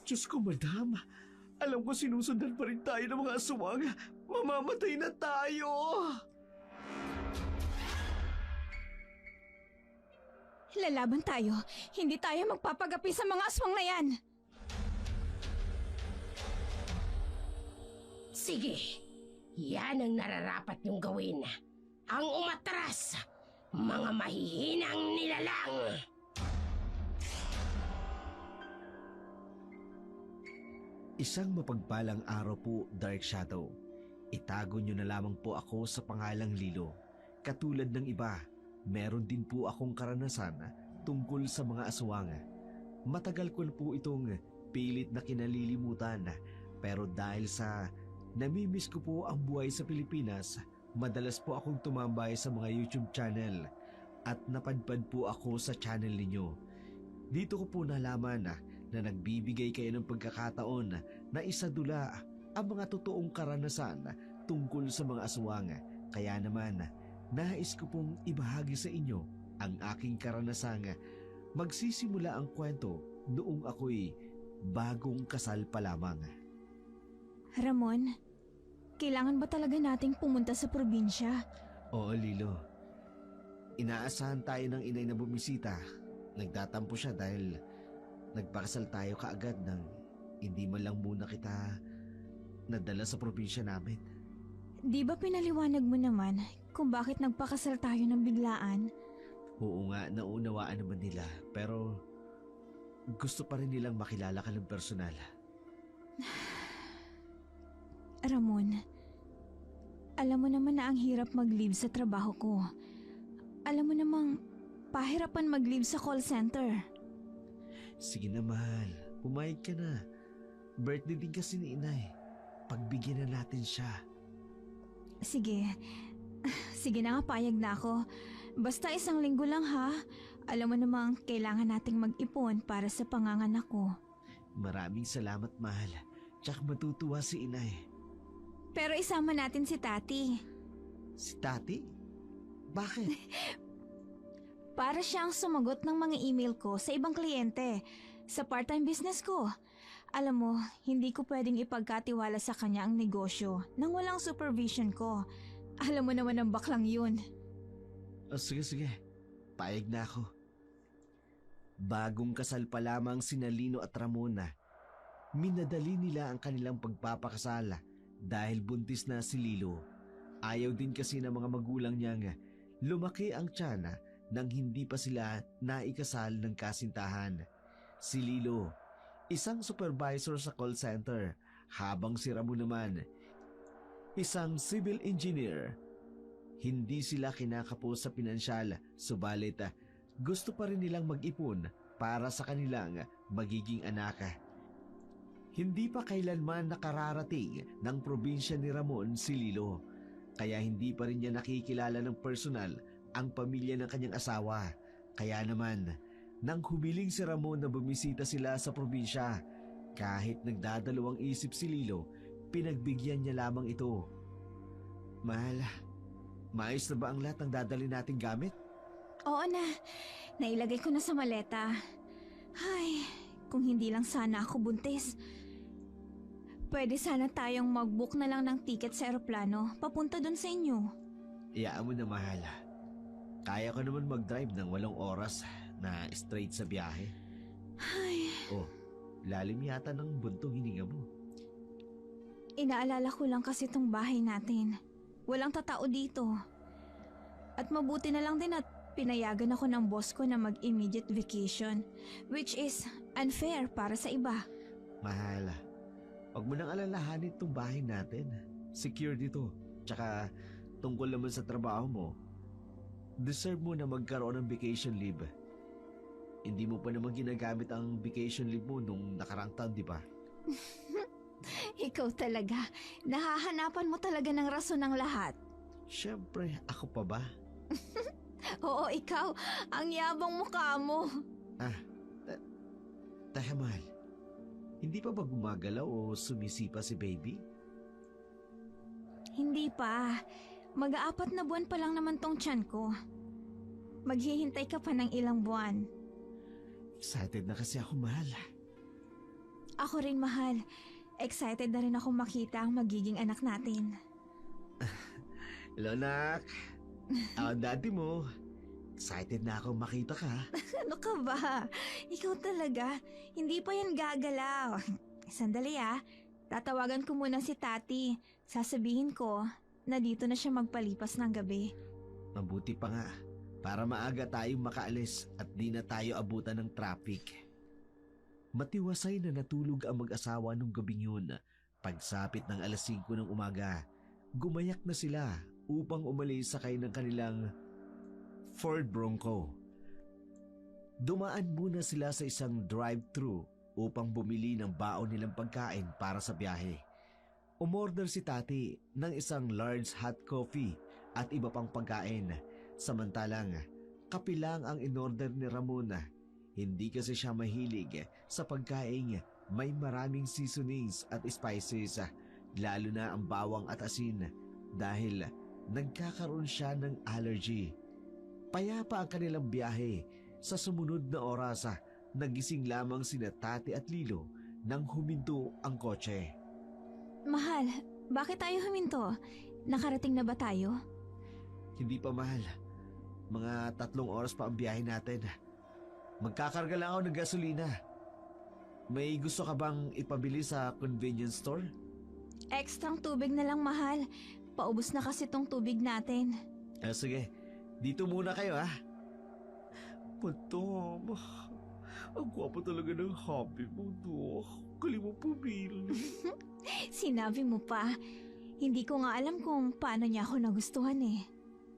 Diyos ko, madam. Alam ko sinusundan pa rin tayo ng mga aswang. Mamamatay na tayo! Lalaban tayo. Hindi tayo magpapagapi sa mga aswang na yan. Sige, yan ang nararapat niyong gawin. Ang umatras, mga mahihinang nilalang. Isang mapagpalang araw po, Dark Shadow. Itago niyo na lamang po ako sa pangalang Lilo. Katulad ng iba, meron din po akong karanasan tungkol sa mga aswang. Matagal ko na po itong pilit na kinalilimutan, pero dahil sa namimiss ko po ang buhay sa Pilipinas, madalas po akong tumambay sa mga YouTube channel at napadpad po ako sa channel ninyo. Dito ko po nalaman na nagbibigay kayo ng pagkakataon na isadula ang mga totoong karanasan tungkol sa mga aswang. Kaya naman, nais ko pong ibahagi sa inyo ang aking karanasang magsisimula ang kwento noong ako'y bagong kasal pa lamang. Ramon, kailangan ba talaga nating pumunta sa probinsya? Oo, Lilo. Inaasahan tayo ng inay na bumisita. Nagtatampo siya dahil nagpakasal tayo kaagad nang hindi man lang muna kita nadala sa probinsya namin. Di ba pinaliwanag mo naman kung bakit nagpakasal tayo ng biglaan? Oo nga, naunawaan naman nila. Pero gusto pa rin nilang makilala ka ng personal. Ramon, alam mo naman na ang hirap mag-leave sa trabaho ko. Alam mo namang pahirapan mag-leave sa call center. Sige na, mahal. Pumayag ka na. Birthday din kasi ni inay. Pagbigyan na natin siya. Sige. Sige na nga, payag na ako. Basta 1 linggo lang ha. Alam mo namang kailangan nating mag-ipon para sa panganganak ko. Maraming salamat, mahal. Tsak matutuwa si inay. Pero isama natin si Tati. Si Tati? Bakit? Para siyang sumagot ng mga email ko sa ibang kliyente sa part-time business ko. Alam mo, hindi ko pwedeng ipagkatiwala sa kanya ang negosyo nang walang supervision ko. Alam mo naman ang baklang yun. Oh, sige. Payag na ako. Bagong kasal pa lamang sina Lino at Ramona. Minadali nila ang kanilang pagpapakasal dahil buntis na si Lilo. Ayaw din kasi ng mga magulang niyang lumaki ang tiyan nang hindi pa sila naikasal ng kasintahan. Si Lilo, isang supervisor sa call center, habang si Ramon naman, isang civil engineer. Hindi sila kinakapos sa pinansyal, subalit gusto pa rin nilang mag-ipon para sa kanilang magiging anak. Hindi pa kailanman nakararating ng probinsya ni Ramon si Lilo, kaya hindi pa rin niya nakikilala ng personal ang pamilya ng kanyang asawa. Kaya naman, nang humiling si Ramon na bumisita sila sa probinsya, kahit nagdadalawang isip si Lilo, pinagbigyan niya lamang ito. Mahal, maayos na ba ang lahat ng dadali nating gamit? Oo na, nailagay ko na sa maleta. Ay, kung hindi lang sana ako buntis. Pwede sana tayong mag-book na lang ng ticket sa eroplano papunta dun sa inyo. Iyaan mo na, mahal. Kaya ko naman mag-drive ng 8 oras na straight sa biyahe. Ay, Oh, lalim yata ng buntong hininga mo. inaalala ko lang kasi tong bahay natin. Walang tatao dito. At mabuti na lang din at pinayagan ako ng boss ko na mag-immediate vacation, which is unfair para sa iba. Mahal, huwag mo nang alalahanin itong bahay natin. Secure dito. Tsaka tungkol naman sa trabaho mo, deserve mo na magkaroon ng vacation leave. Hindi mo pa naman ginagamit ang vacation leave mo nung nakarang taon, di ba? Ikaw talaga. Nahahanapan mo talaga ng rason ng lahat. Siyempre, ako pa ba? Oo, ikaw. Ang yabang mukha mo. Teka, mahal. Hindi pa ba gumagalaw o sumisipa si baby? Hindi pa. Mag-4 na buwan pa lang naman tong tiyan ko. Maghihintay ka pa ng ilang buwan. Excited na kasi ako, mahal. Ako rin, mahal. Excited na rin akong makita ang magiging anak natin. Hello, nak. Ako ang daddy mo. Excited na ako makita ka. Ano ka ba? Ikaw talaga. Hindi pa yan gagalaw. Sandali Tatawagan ko muna si Tati. Sasabihin ko na dito na siya magpalipas ng gabi. Mabuti pa nga. Para maaga tayong makaalis at di na tayo abutan ng traffic. Matiwasay na natulog ang mag-asawa nung gabing yun. Pagsapit ng alas 5 ng umaga, gumayak na sila upang umalis sakay ng kanilang Ford Bronco. Dumaan muna sila sa isang drive-thru upang bumili ng baon nilang pagkain para sa biyahe. Umorder si Tati ng isang large hot coffee at iba pang pagkain. Samantalang, kape lang ang inorder ni Ramon. Hindi kasi siya mahilig sa pagkain may maraming seasonings at spices, lalo na ang bawang at asin dahil nagkakaroon siya ng allergy. Payapa ang kanilang biyahe. Sa sumunod na oras, nagising lamang sina Tati at Lilo nang huminto ang kotse. Mahal, bakit tayo huminto? Nakarating na ba tayo? Hindi pa, mahal. Mga 3 oras pa ang biyahe natin. Magkakarga lang ako ng gasolina. May gusto ka bang ipabili sa convenience store? Ekstrang tubig na lang, mahal. Paubos na kasi tong tubig natin. Sige, dito muna kayo Madam, ang gwapo talaga ng hobby mo, no? Galing mo pumili. Sinabi mo pa. Hindi ko nga alam kung paano niya ako nagustuhan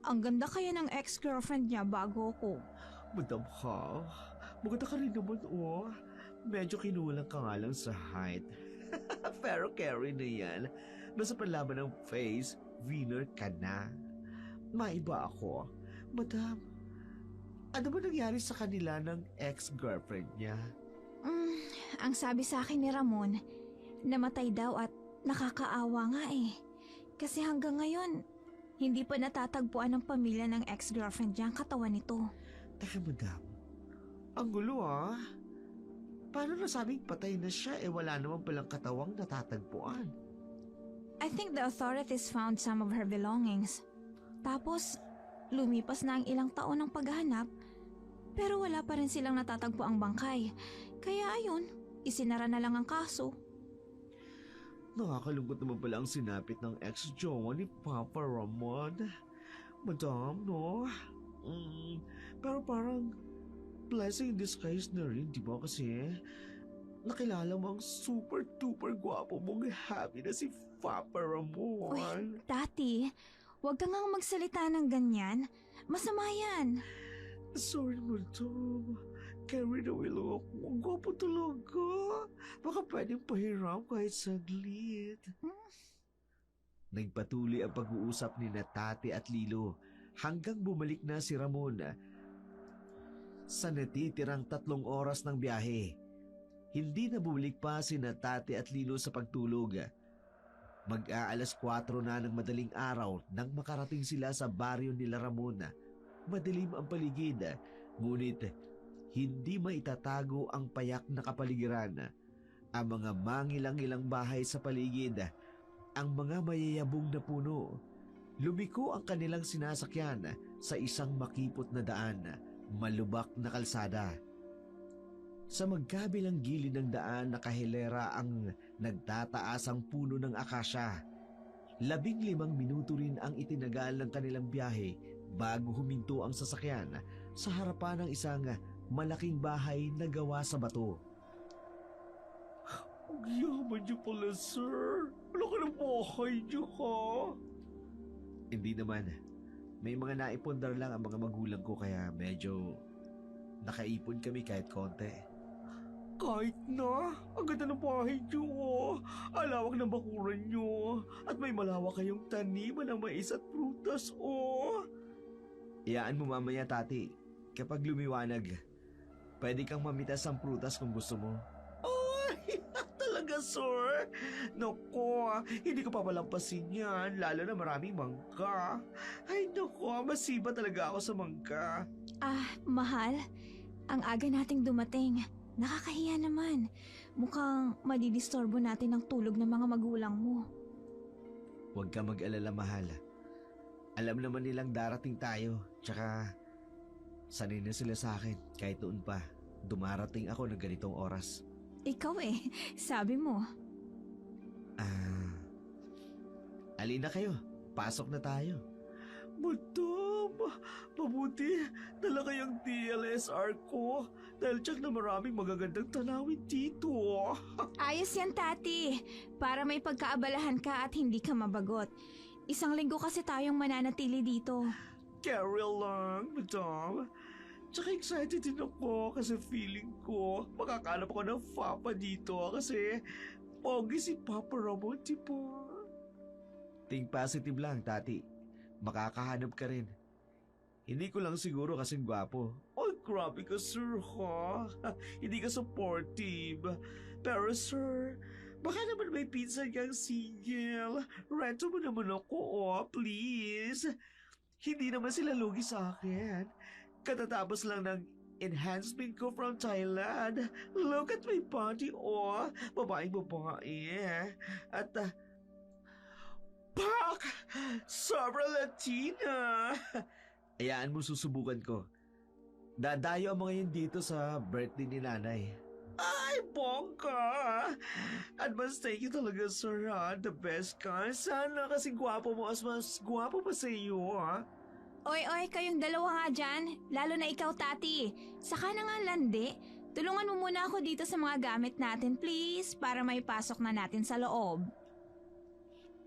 Ang ganda kaya ng ex-girlfriend niya bago ko. Madam ha, maganda ka rin naman Medyo kinulang ka nga lang sa height. Pero carry na yan. Nasa panlaban ng face, winner ka na. Maiba ako. Madam, ano ba nangyari sa kanila ng ex-girlfriend niya? Ang sabi sa akin ni Ramon, namatay daw at nakakaawa nga Kasi hanggang ngayon, hindi pa natatagpuan ng pamilya ng ex-girlfriend niya ang katawan nito. Teka, madam. Ang gulo Paano nasabing patay na siya wala naman palang katawang natatagpuan? I think the authorities found some of her belongings. Tapos, lumipas na ang ilang taon ng paghahanap, pero wala pa rin silang natatagpo ang bangkay. Kaya ayun, isinara na lang ang kaso. Nakakalungkot naman pala ang sinapit ng ex-jowa ni Papa Ramon. Madam, no? Pero parang blessing in disguise na rin, di ba? Kasi nakilala mo ang super-duper gwapo mong happy na si Papa Ramon. Uy, Tati, huwag ka nga magsalita ng ganyan. Masama yan. Sorry, madam. Carried away lang ako. Ang gwapo talaga. Baka pwedeng pahiram kahit saglit. Nagpatuloy ang pag-uusap ni Tati at Lilo hanggang bumalik na si Ramon sa natitirang 3 oras ng biyahe. Hindi na bumalik pa si Tati at Lilo sa pagtulog. Mag-aalas 4 na ng madaling araw nang makarating sila sa baryo nila Ramon. Madilim ang paligid, ngunit hindi maitatago ang payak na kapaligiran. Ang mga mangilang-ilang bahay sa paligid, ang mga mayayabong na puno. Lumiko ang kanilang sinasakyan sa isang makipot na daan, malubak na kalsada. Sa magkabilang gilid ng daan nakahilera ang nagtataasang puno ng akasya. 15 minuto rin ang itinagal ng kanilang biyahe bago huminto ang sasakyan sa harapan ng isang malaking bahay na gawa sa bato. Ang yaman niyo pala, sir. Wala ka ng bahay niyo, ha? Hindi naman. May mga naipundar lang ang mga magulang ko kaya medyo nakaipon kami kahit konti. Kahit na, ang ganda ng bahay niyo, alawak ng bakuran niyo, at may malawak kayong taniman ng mais at prutas, Iyaan mo mamaya, Tati. Kapag lumiwanag, pwede kang mamitas ang prutas kung gusto mo. Ay, talaga, sir? Naku, hindi ko papalampasin yan, lalo na maraming mangga. Ay, naku, masiba talaga ako sa mangga. Mahal, ang aga nating dumating. Nakakahiya naman. Mukhang madidisturbo natin ang tulog ng mga magulang mo. Huwag ka mag-alala, mahal. Alam naman nilang darating tayo, tsaka sanay na sila sa akin kahit noon pa. Dumarating ako ng ganitong oras. Ikaw sabi mo. Alina kayo, pasok na tayo. Madam, mabuti dala kayong DLSR ko dahil tsak na maraming magagandang tanawin dito. Ayos yan, Tati. Para may pagkaabalahan ka at hindi ka mabagot. 1 linggo kasi tayong mananatili dito. Carry lang, madam. Tsaka excited din ako kasi feeling ko makakahanap ako ng papa dito kasi pogi si Papa Ramon, di ba? Think positive lang, Tati. Makakahanap ka rin. Hindi ko lang siguro kasing gwapo. Ay, grabe ka, sir, ha? Hindi ka supportive. Pero, sir, baka naman may pinsan kang single. Rento mo naman ako, please. Hindi naman sila lugi sa akin. Katatapos lang ng enhancement ko from Thailand. Look at my body, babaeng babae. At, pak! Sobra Latina! Ayaan mo susubukan ko. Dadayo ang mga yun dito sa birthday ni nanay. Ay, bongga! Advance thank you talaga, sir, ha? The best ka. Sana kasi gwapo mo as mas gwapo pa sa iyo, ha? Oy, kayong dalawa nga dyan. Lalo na ikaw, Tati. Saka na nga landi. Tulungan mo muna ako dito sa mga gamit natin, please, para may pasok na natin sa loob.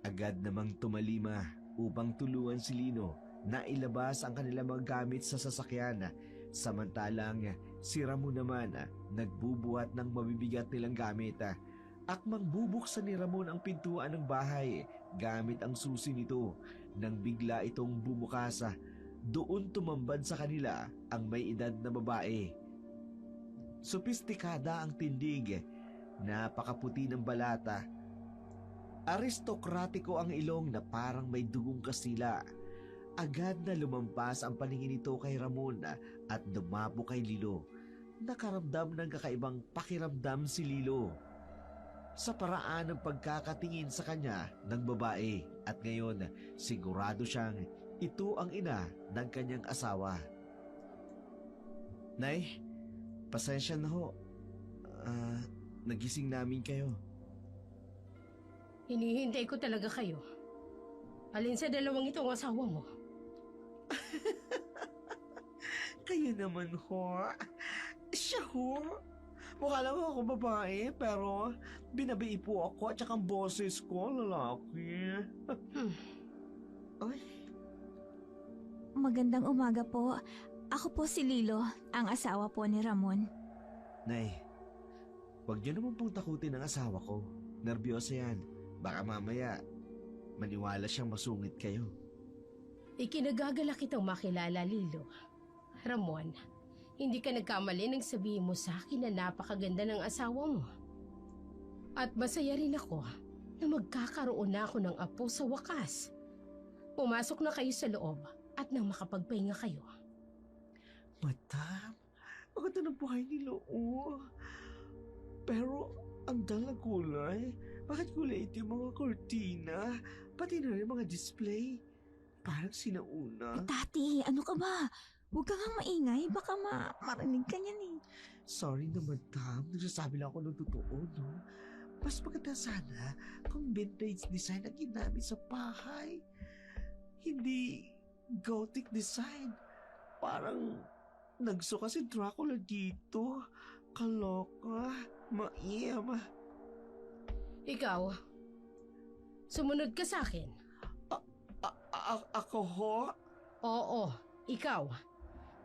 Agad namang tumalima upang tulungan si Lino na ilabas ang kanilang mga gamit sa sasakyan. Samantalang si Ramon naman nagbubuhat ng mabibigat nilang gamit. Akmang bubuksan ni Ramon ang pintuan ng bahay gamit ang susi nito nang bigla itong bumukas. Doon tumambad sa kanila ang may edad na babae. Sopistikada ang tindig, napakaputi ng balata. Aristokratiko ang ilong na parang may dugong kasila. Agad na lumampas ang paningin nito kay Ramon at dumapo kay Lilo. Nakaramdam ng kakaibang pakiramdam si Lilo sa paraan ng pagkakatingin sa kanya ng babae at ngayon sigurado siyang ito ang ina ng kanyang asawa. Nay, pasensya na ho. Nagising namin kayo. Hinihintay ko talaga kayo. Alin sa dalawang ito ang asawa mo? Kayo naman ho. Siya ho. Mukha lang ako babae pero binabii po ako at saka ang boses ko lalaki. Ay. Magandang umaga po. Ako po si Lilo, ang asawa po ni Ramon. Nay, huwag niyo naman pong takutin ang asawa ko. Nerbiyosa yan. Baka mamaya maniwala siyang masungit kayo. Ikinagagala kitang makilala, Lilo. Ramon, hindi ka nagkamali nang sabihin mo sa akin na napakaganda ng asawa mo. At masaya rin ako na magkakaroon na ako ng apo sa wakas. Pumasok na kayo sa loob at nang makapagpahinga kayo. Madam, maganda ng buhay ni Loo. Pero ang dalang kulay. Bakit kulay ito yung mga kortina? Pati na rin mga display. Parang sinauna. Tati, ano ka ba? Huwag ka nga maingay, baka marinig ka niyan Sorry na, madam. Nagsasabi lang ako ng totoo, no? Mas maganda sana kung vintage design ang ginamit sa bahay. Hindi gothic design. Parang nagsuka si Dracula dito. Kaloka. Maiyam. Ikaw, sumunod ka sa akin. Ako ho? Oo, ikaw.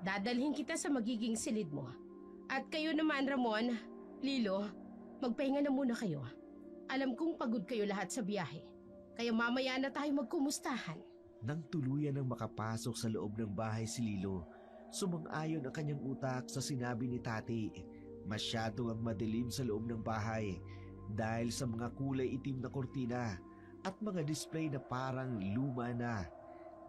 Dadalhin kita sa magiging silid mo. At kayo naman, Ramon, Lilo, magpahinga na muna kayo. Alam kong pagod kayo lahat sa biyahe. Kaya mamaya na tayo magkumustahan. Nang tuluyan ng makapasok sa loob ng bahay si Lilo, sumang-ayon ang kanyang utak sa sinabi ni Tati. Masyado ang madilim sa loob ng bahay dahil sa mga kulay itim na kortina at mga display na parang luma na.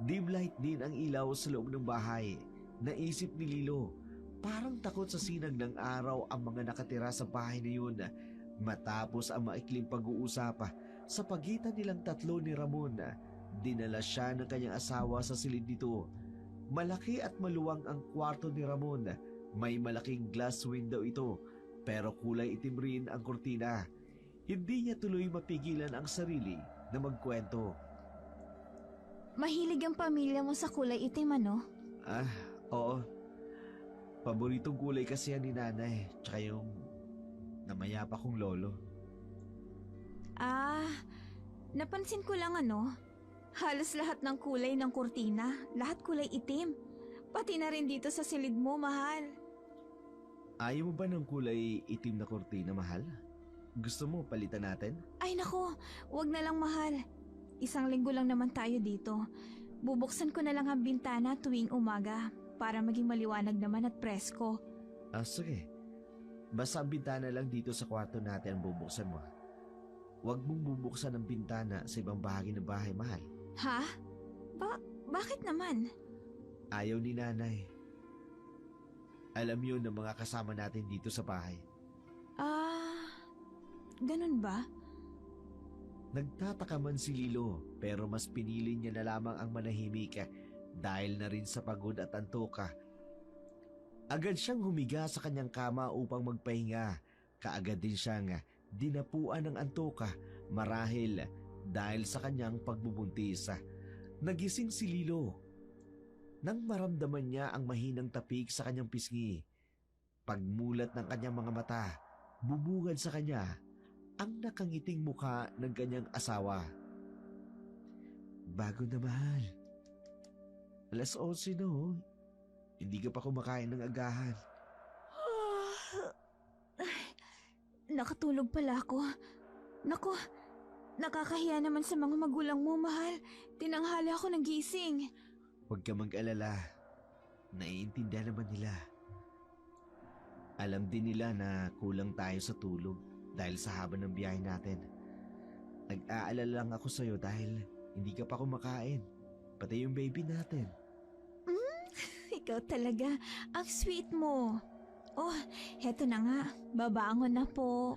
Dim light din ang ilaw sa loob ng bahay. Naisip ni Lilo, Parang takot sa sinag ng araw ang mga nakatira sa bahay na yun matapos ang maikling pag-uusap sa pagitan nilang tatlo ni Ramon. Dinala siya ng kanyang asawa sa silid nito. Malaki at maluwang ang kwarto ni Ramon. May malaking glass window ito pero kulay itim rin ang kurtina. Hindi niya tuloy mapigilan ang sarili na magkwento. Mahilig ang pamilya mo sa kulay itim, ano? Oo. Paboritong kulay kasi yan ni nanay, tsaka yung namayapa kong lolo. Napansin ko lang ano. Halos lahat ng kulay ng kurtina, lahat kulay itim. Pati na rin dito sa silid mo, mahal. Ayaw mo ba ng kulay itim na kurtina, mahal? Gusto mo palitan natin? Ay nako, wag na lang, mahal. 1 linggo lang naman tayo dito. Bubuksan ko na lang ang bintana tuwing umaga para maging maliwanag naman at presko. Sige. Basta ang bintana lang dito sa kwarto natin ang bubuksan mo. Huwag mong bubuksan ang bintana sa ibang bahagi ng bahay, mahal. Ha? Bakit naman? Ayaw ni nanay. Alam yun ng mga kasama natin dito sa bahay. Ganun ba? Nagtataka man si Lilo pero mas pinili niya na lamang ang manahimik dahil na rin sa pagod at antoka. Agad siyang humiga sa kanyang kama upang magpahinga. Kaagad din siyang dinapuan ng antoka marahil dahil sa kanyang pagbubuntis. Nagising si Lilo nang maramdaman niya ang mahinang tapik sa kanyang pisngi. Pagmulat ng kanyang mga mata, bubungad sa kanya ang nakangiting mukha ng kanyang asawa. Bago na, mahal. 11:00 na oh. Hindi ka pa kumakain ng agahan. Nakatulog pala ako. Naku, nakakahiya naman sa mga magulang mo, mahal. Tinanghali ako ng gising. Huwag ka mag-alala. Naiintindihan naman nila. Alam din nila na kulang tayo sa tulog dahil sa haba ng biyahe natin. Nag-aalala lang ako sa'yo dahil hindi ka pa kumakain. Pati yung baby natin. Ikaw talaga, ang sweet mo. Oh, heto na nga. Babangon na po.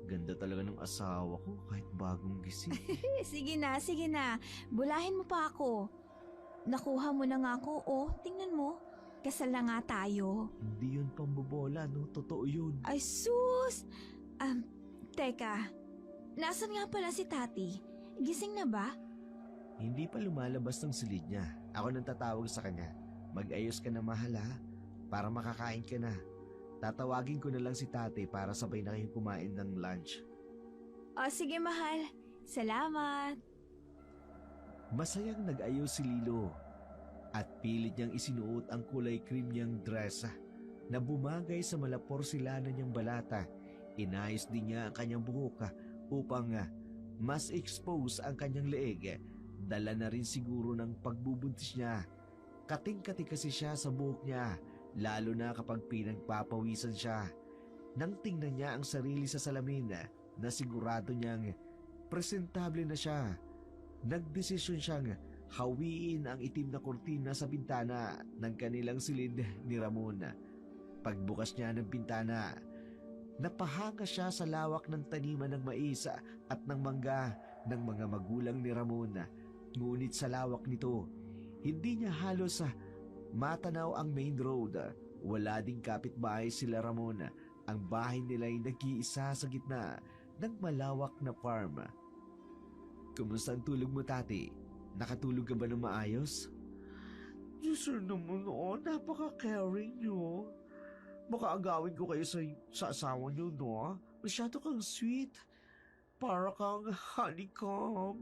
Ganda talaga ng asawa ko kahit bagong gising. Sige na. Bulahin mo pa ako. Nakuha mo na nga ako. Oh, tingnan mo. Kasal na nga tayo. Hindi yun pambobola, no? Totoo yun. Ay, sus! Teka. Nasaan nga pala si Tati? Gising na ba? Hindi pa lumalabas ng silid niya. Ako nang tatawag sa kanya. Mag-ayos ka na, mahal, ha? Para makakain ka na. Tatawagin ko na lang si Tate para sabay na kayong kumain ng lunch. O sige, mahal. Salamat. Masayang nag-ayos si Lilo at pilit niyang isinuot ang kulay cream niyang dress na bumagay sa malaporsilanan niyang balata. Inayos din niya ang kanyang buhok upang mas expose ang kanyang leeg. Dala na rin siguro ng pagbubuntis niya. Kating-kati kasi siya sa buhok niya, lalo na kapag pinagpapawisan siya. Nang tingnan niya ang sarili sa salamin na sigurado niyang presentable na siya, nagdesisyon siyang hawiin ang itim na kurtina sa bintana ng kanilang silid ni Ramon. Pagbukas niya ng bintana, napahanga siya sa lawak ng taniman ng mais at ng mangga ng mga magulang ni Ramon. Ngunit sa lawak nito, hindi niya halos matanaw ang main road. Wala ding kapitbahay sila Ramon. Ang bahay nila ay nag-iisa sa gitna ng malawak na farm. Kumusta ang tulog mo, Tati? Nakatulog ka ba ng maayos? Yes, sir naman, napaka-caring nyo. Baka agawin ko kayo sa asawa nyo, no? Masyado kang sweet. Para kang honeycomb.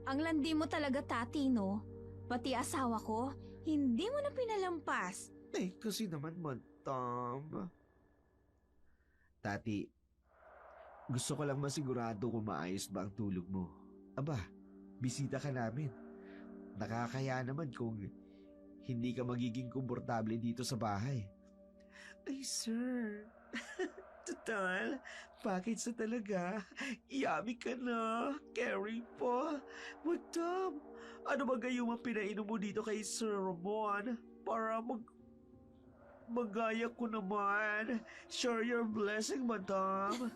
Ang landi mo talaga, Tati, no? Pati asawa ko, hindi mo na pinalampas. Kasi naman, madam. Tati, gusto ko lang masigurado kung maayos ba ang tulog mo. Aba, bisita ka namin. Nakakaya naman kung hindi ka magiging komportable dito sa bahay. Ay, sir. Total, package na talaga. Yummy ka na. Caring pa. Madam, ano ba gayong ang pinainom mo dito kay Sir Ramon para Magaya ko naman. Share your blessing, madam.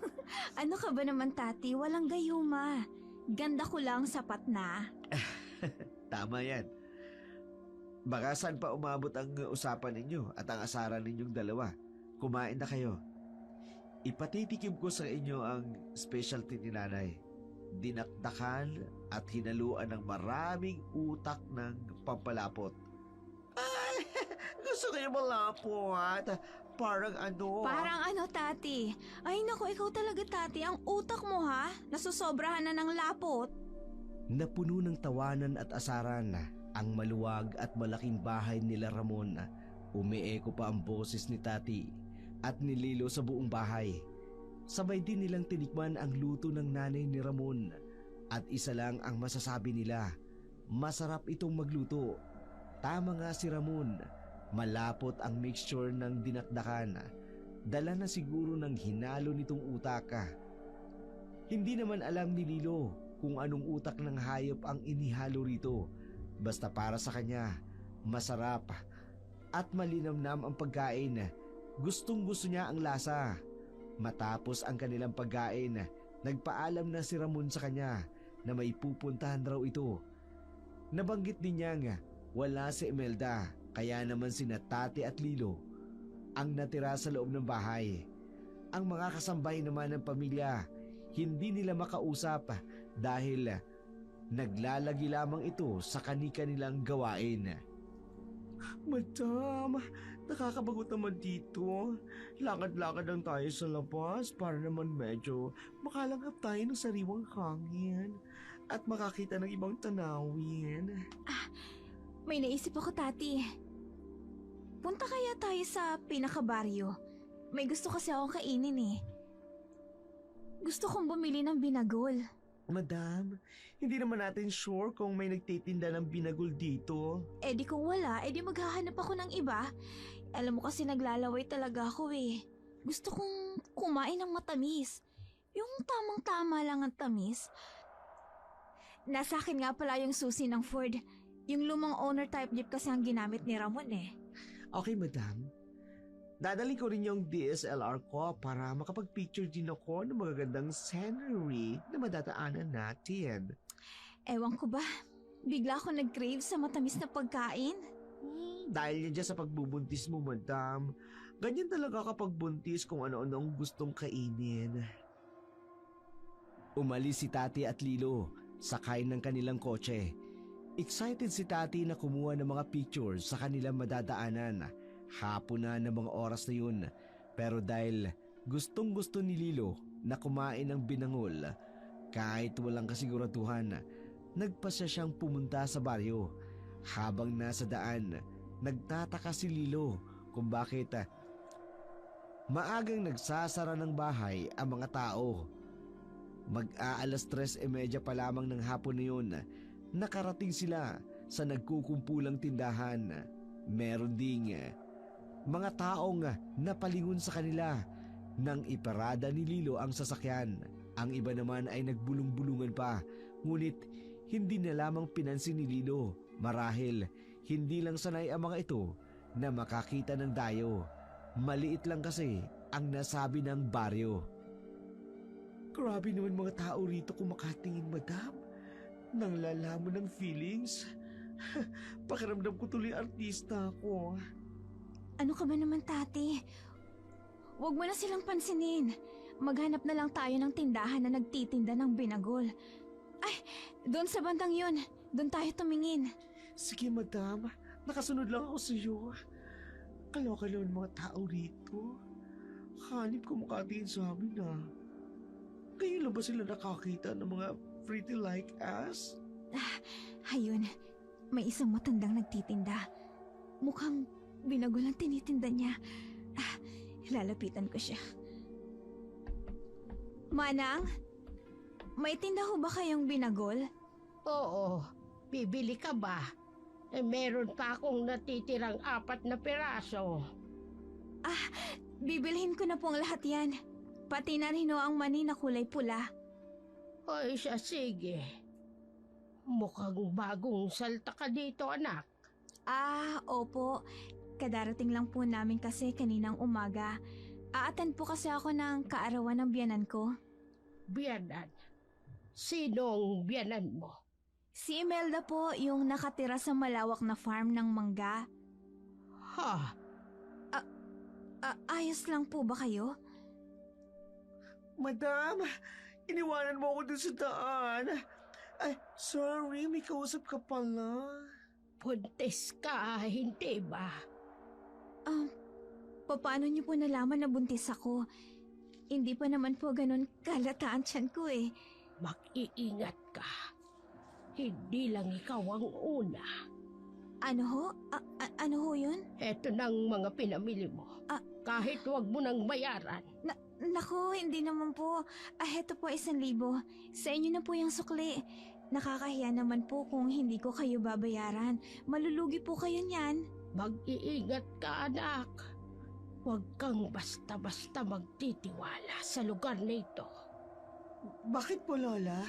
Ano ka ba naman, Tati? Walang gayuma. Ganda ko lang, sapat na. Tama yan. Baka saan pa umabot ang usapan ninyo at ang asaran ninyong dalawa. Kumain na kayo. Ipatitikim ko sa inyo ang specialty ni nanay. Dinakdakan at hinaluan ng maraming utak ng pampalapot. Ay, gusto ko yung malapot. Parang ano? Parang ano, Tati? Ay, naku, ikaw talaga, Tati. Ang utak mo, ha? Nasusobrahan na ng lapot. Napuno ng tawanan at asaran ang maluwag at malaking bahay nila Ramon. Umieko pa ang boses ni Tati at ni Lilo sa buong bahay. Sabay din nilang tinikman ang luto ng nanay ni Ramon at isa lang ang masasabi nila, masarap itong magluto. Tama nga si Ramon, malapot ang mixture ng dinakdakan. Dala na siguro ng hinalo nitong utaka. Hindi naman alam ni Lilo kung anong utak ng hayop ang inihalo rito. Basta para sa kanya, masarap at malinamnam ang pagkain. Gustong gusto niya ang lasa. Matapos ang kanilang pagkain, nagpaalam na si Ramon sa kanya na may pupuntahan raw ito. Nabanggit din niya nga wala si Imelda, kaya naman sina Tati at Lilo ang natira sa loob ng bahay. Ang mga kasambay naman ng pamilya, hindi nila makausap dahil naglalagi lamang ito sa kani-kanilang gawain. Madam, nakakabagot naman dito. Lakad-lakad lang tayo sa labas para naman medyo makalanghap tayo ng sariwang hangin at makakita ng ibang tanawin. May naisip ako, Tati. Punta kaya tayo sa pinakabaryo. May gusto kasi akong kainin eh. Gusto kong bumili ng binagol. Madam, hindi naman natin sure kung may nagtitinda ng binagol dito. Eh di kung wala, eh di maghahanap ako ng iba. Alam mo kasi naglalaway talaga ako eh. Gusto kong kumain ng matamis. Yung tamang-tama lang ang tamis. Nasa akin nga pala yung susi ng Ford. Yung lumang owner type jeep kasi ang ginamit ni Ramon eh. Okay, madam. Dadali ko rin yung DSLR ko para makapag-picture din ako ng magagandang scenery na madadaanan natin. Ewan ko ba, bigla ako nag-crave sa matamis na pagkain. Dahil yan dyan sa pagbubuntis mo, madam. Ganyan talaga kapag buntis kung ano-ano ang gustong kainin. Umalis si Tati at Lilo, sakay ng kanilang kotse. Excited si Tati na kumuha ng mga pictures sa kanilang madadaanan. Hapon na ng mga oras na yun, pero dahil gustong gusto ni Lilo na kumain ng binangol, kahit walang kasiguraduhan, nagpasya siyang pumunta sa baryo. Habang nasa daan, nagtataka si Lilo kung bakit maagang nagsasara ng bahay ang mga tao. Mag-aalas 3:30 pa lamang ng hapon na yun, nakarating sila sa nagkukumpulang tindahan. Meron ding mga taong napalingon sa kanila nang iparada ni Lilo ang sasakyan. Ang iba naman ay nagbulong-bulungan pa, ngunit hindi na lamang pinansin ni Lilo. Marahil hindi lang sanay ang mga ito na makakita ng dayo. Maliit lang kasi ang nasabi ng baryo. Grabe naman mga tao rito kung makatingin, madam. Nang lalaman ng feelings. Pakiramdam ko tuloy artista ako. Ano ka ba naman, Tati? Huwag mo na silang pansinin. Maghanap na lang tayo ng tindahan na nagtitinda ng binagol. Ay, doon sa bandang yun. Doon tayo tumingin. Sige, madam. Nakasunod lang ako sa iyo. Kaloka naman mga tao rito. Hanip ko makatingin sa amin Ngayon lang ba sila nakakita ng mga pretty like us? Ayun, may isang matandang nagtitinda. Mukhang binagol ang tinitinda niya. Lalapitan ko siya. Manang, may tinda ho ba kayong binagol? Oo, bibili ka ba? Meron pa akong natitirang 4 na piraso. Bibilhin ko na pong lahat yan. Pati na rin ho ang mani na kulay pula. Ay siya, sige. Mukhang bagong salta ka dito, anak. Opo. kadarating lang po namin kasi kaninang umaga. A-attend po kasi ako ng kaarawan ng biyanan ko. Biyanan? Sinong biyanan mo? Si Imelda po, yung nakatira sa malawak na farm ng mangga. Ha? Ayos lang po ba kayo? Madam, iniwanan mo ako dun sa daan. Ay, sorry, may kausap ka pala. Buntis ka, hindi ba? Paano niyo po nalaman na buntis ako? Hindi pa naman po ganun kalataan tiyan ko eh. Mag-iingat ka. Hindi lang ikaw ang una. Ano ho? Ano ho yun? Eto ng mga pinamili mo. Kahit huwag mo nang bayaran. Naku, hindi naman po. Heto po 1,000. Sa inyo na po yung sukli. Nakakahiya naman po kung hindi ko kayo babayaran. Malulugi po kayo niyan. Mag-iingat ka, anak. Huwag kang basta-basta magtitiwala sa lugar na ito. Bakit po, Lola?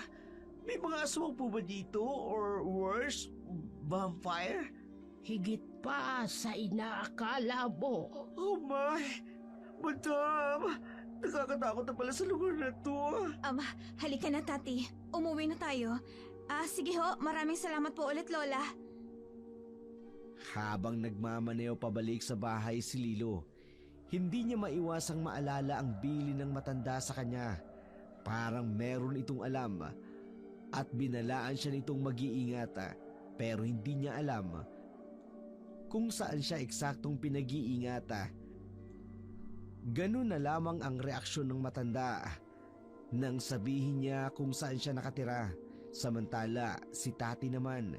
May mga aswang po ba dito? Or worse, vampire? Higit pa sa inaakala mo. Oh my! Madam! Nakakatakot na pala sa lugar na to. Halika na, Tati. Umuwi na tayo. Sige ho, maraming salamat po ulit, Lola. Habang nagmamaneo pabalik sa bahay si Lilo, hindi niya maiwasang maalala ang bili ng matanda sa kanya. Parang meron itong alam at binalaan siya nitong mag-iingat pero hindi niya alam kung saan siya eksaktong pinag-iingat. Ganun na lamang ang reaksyon ng matanda nang sabihin niya kung saan siya nakatira. Samantala si Tati naman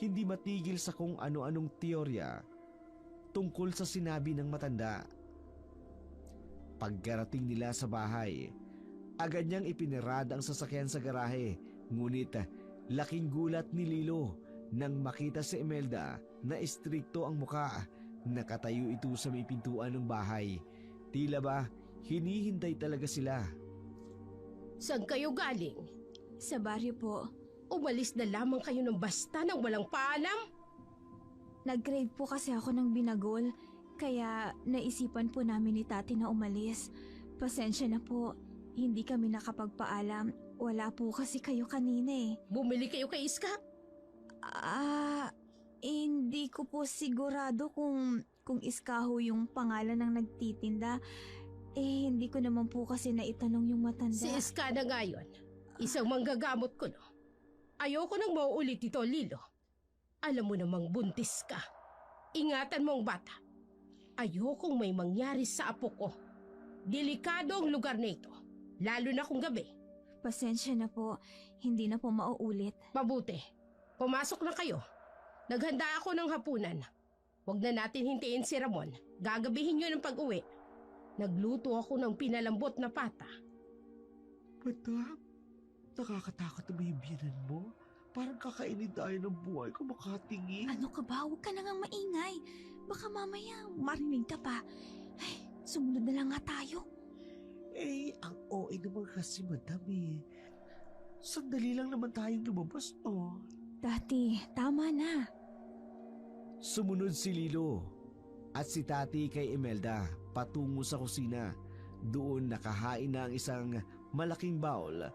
hindi matigil sa kung ano-anong teorya tungkol sa sinabi ng matanda. Pagkarating nila sa bahay, agad niyang ipinirada ang sasakyan sa garahe. Ngunit laking gulat ni Lilo nang makita si Imelda na istrikto ang muka. Nakatayo ito sa may pintuan ng bahay. Tila ba hinihintay talaga sila. Saan kayo galing? Sa baryo po. Umalis na lamang kayo ng basta nang walang paalam? Nag-grade po kasi ako ng binagol. Kaya naisipan po namin ni Tati na umalis. Pasensya na po. Hindi kami nakapagpaalam. Wala po kasi kayo kanina eh. Bumili kayo kay Iska? Hindi ko po sigurado kung Iskaho yung pangalan ng nagtitinda. Hindi ko naman po kasi naitanong yung matanda. Si Iska na ngayon. Isang manggagamot ko, no? Ayoko nang mauulit ito, Lilo. Alam mo namang buntis ka. Ingatan mo ang bata. Ayokong may mangyari sa apo ko. Delikado ang lugar na ito. Lalo na kung gabi. Pasensya na po. Hindi na po mauulit. Mabuti. Pumasok na kayo. Naghanda ako ng hapunan. Huwag na natin hintayin si Ramon. Gagabihin yun ang pag-uwi. Nagluto ako ng pinalambot na pata. Madam, nakakatakot na may biyanan mo. Parang kakainin tayo ng buhay ko makatingin. Ano ka ba? Huwag ka na nga maingay. Baka mamaya marinig ka pa. Ay, sumunod na lang nga tayo. Ang OA naman kasi, madam eh. Sandali lang naman tayong lumabas, oh. Tati, tama na. Sumunod si Lilo at si Tati kay Imelda patungo sa kusina. Doon nakahain na ang isang malaking bowl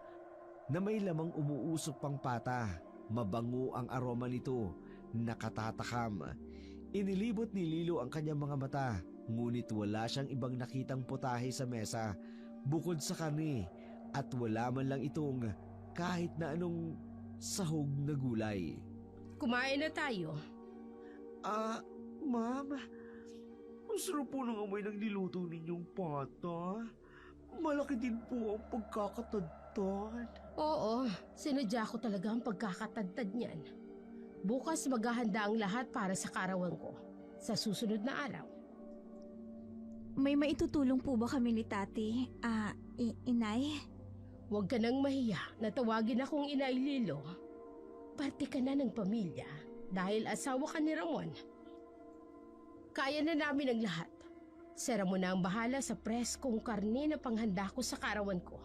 na may lamang umuusok pang pata. Mabango ang aroma nito, nakatatakam. Inilibot ni Lilo ang kanyang mga mata, ngunit wala siyang ibang nakitang putahe sa mesa bukod sa karne at wala man lang itong kahit na anong sahog na gulay. Kumain na tayo. Ma'am, ang sarap po ng amoy ng niluto ninyong pata. Malaki din po ang pagkakatadtad. Oo, sinadya ko talaga ang pagkakatadtad niyan. Bukas maghahanda ang lahat para sa karawan ko sa susunod na araw. May maitutulong po ba kami ni Tati? Inay? Huwag ka nang mahiya na tawagin akong Inay Lilo. Parte ka na ng pamilya dahil asawa ka ni Ramon. Kaya na namin ang lahat. Si Ramon na ang bahala sa preskong karne na panghanda ko sa karawan ko.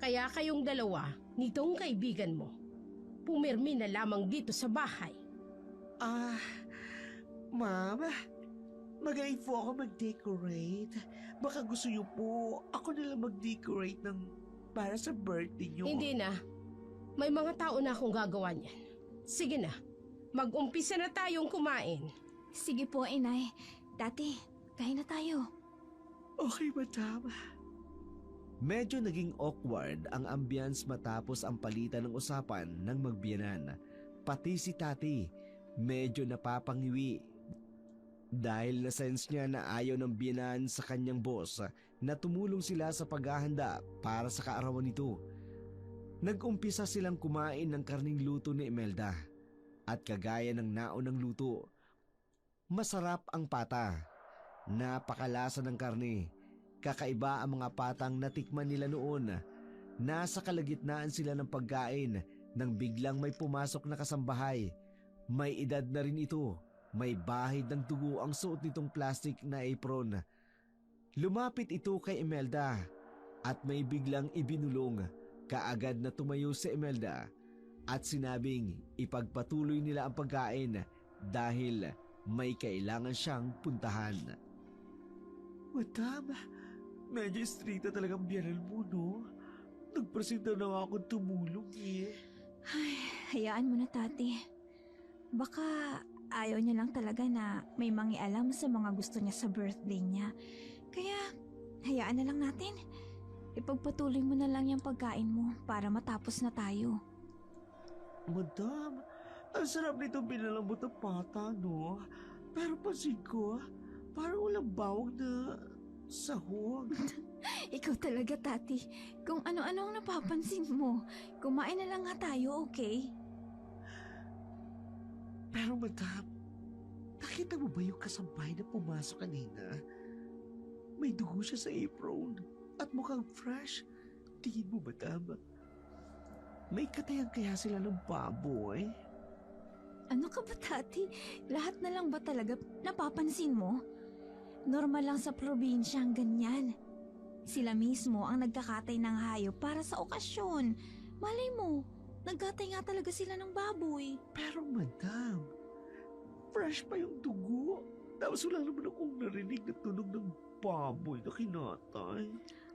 Kaya kayong dalawa, nitong kaibigan mo, pumirmi na lamang dito sa bahay. Ma'am, Magaling po ako mag-decorate. Baka gusto niyo po, ako na lang mag-decorate para sa birthday niyo. Hindi na. May mga tao na akong gagawa niyan. Sige na, mag-umpisa na tayong kumain. Sige po, inay. Tati, kain na tayo. Okay, madam. Medyo naging awkward ang ambience matapos ang palitan ng usapan ng magbiyanan. Pati si Tati, medyo napapangiwi. Dahil na-sense niya na ayaw ng biyanan sa kanyang boss na tumulong sila sa paghahanda para sa kaarawan nito. Nag-umpisa silang kumain ng karning luto ni Imelda. At kagaya ng naunang luto, masarap ang pata. Napakalasa ng karne. Kakaiba ang mga patang natikman nila noon. Nasa kalagitnaan sila ng pagkain nang biglang may pumasok na kasambahay. May edad na rin ito. May bahid ng dugo ang suot nitong plastic na apron. Lumapit ito kay Imelda at may biglang ibinulong. Kaagad na tumayo si Imelda at sinabing ipagpatuloy nila ang pagkain dahil may kailangan siyang puntahan. Madam, medyo stricta talagang biyanan mo, no? Nagpresenta na nga akong tumulong eh. Ay, hayaan mo na, Tati. Baka ayaw niya lang talaga na may mangialam sa mga gusto niya sa birthday niya. Kaya, hayaan na lang natin. Ipagpatuloy mo na lang yung pagkain mo para matapos na tayo. Madam, ang sarap nitong pinalambot ng pata, no? Pero pansin ko, parang walang bawang na sahog. Ikaw talaga, Tati. Kung ano-ano ang napapansin mo, kumain na lang nga tayo, okay? Pero madam, nakita mo ba yung kasampay na pumasok kanina? May dugo siya sa apron at mukhang fresh. Tingin mo, madam, may katayan kaya sila ng baboy? Ano ka ba, Tati? Lahat na lang ba talaga napapansin mo? Normal lang sa probinsya ang ganyan. Sila mismo ang nagkakatay ng hayop para sa okasyon. Malay mo, nagkatay nga talaga sila ng baboy. Pero madam, fresh pa yung dugo. Tapos wala naman akong narinig na tunog ng baboy na kinatay.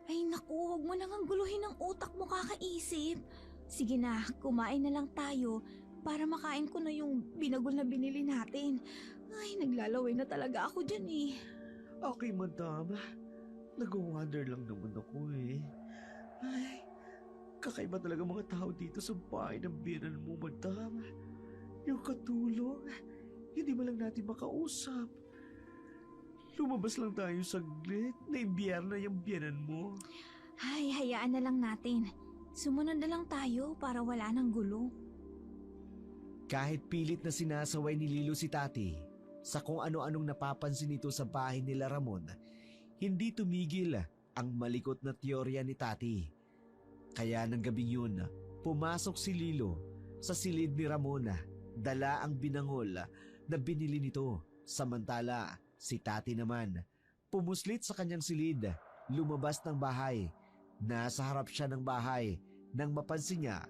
Ay naku, huwag mo nang guluhin ang utak mo kakaisip. Sige na, kumain na lang tayo para makain ko na yung binagol na binili natin. Ay, naglalaway na talaga ako dyan eh. Okay, madam. Nag-wonder lang naman ako eh. Ay, kakaiba talaga mga tao dito sa bahay ng biyanan mo, madam. Yung katulong, hindi mo lang natin makausap. Lumabas lang tayo saglit na imbiyerna yung biyanan mo. Ay, hayaan na lang natin. Sumunod na lang tayo para wala ng gulo. Kahit pilit na sinasaway ni Lilo si Tati sa kung ano-anong napapansin nito sa bahay nila Ramon, hindi tumigil ang malikot na teorya ni Tati. Kaya ng gabing yun, pumasok si Lilo sa silid ni Ramon, dala ang binangol na binili nito. Samantala, si Tati naman, pumuslit sa kanyang silid, lumabas ng bahay. Nasa harap siya ng bahay nang mapansin niya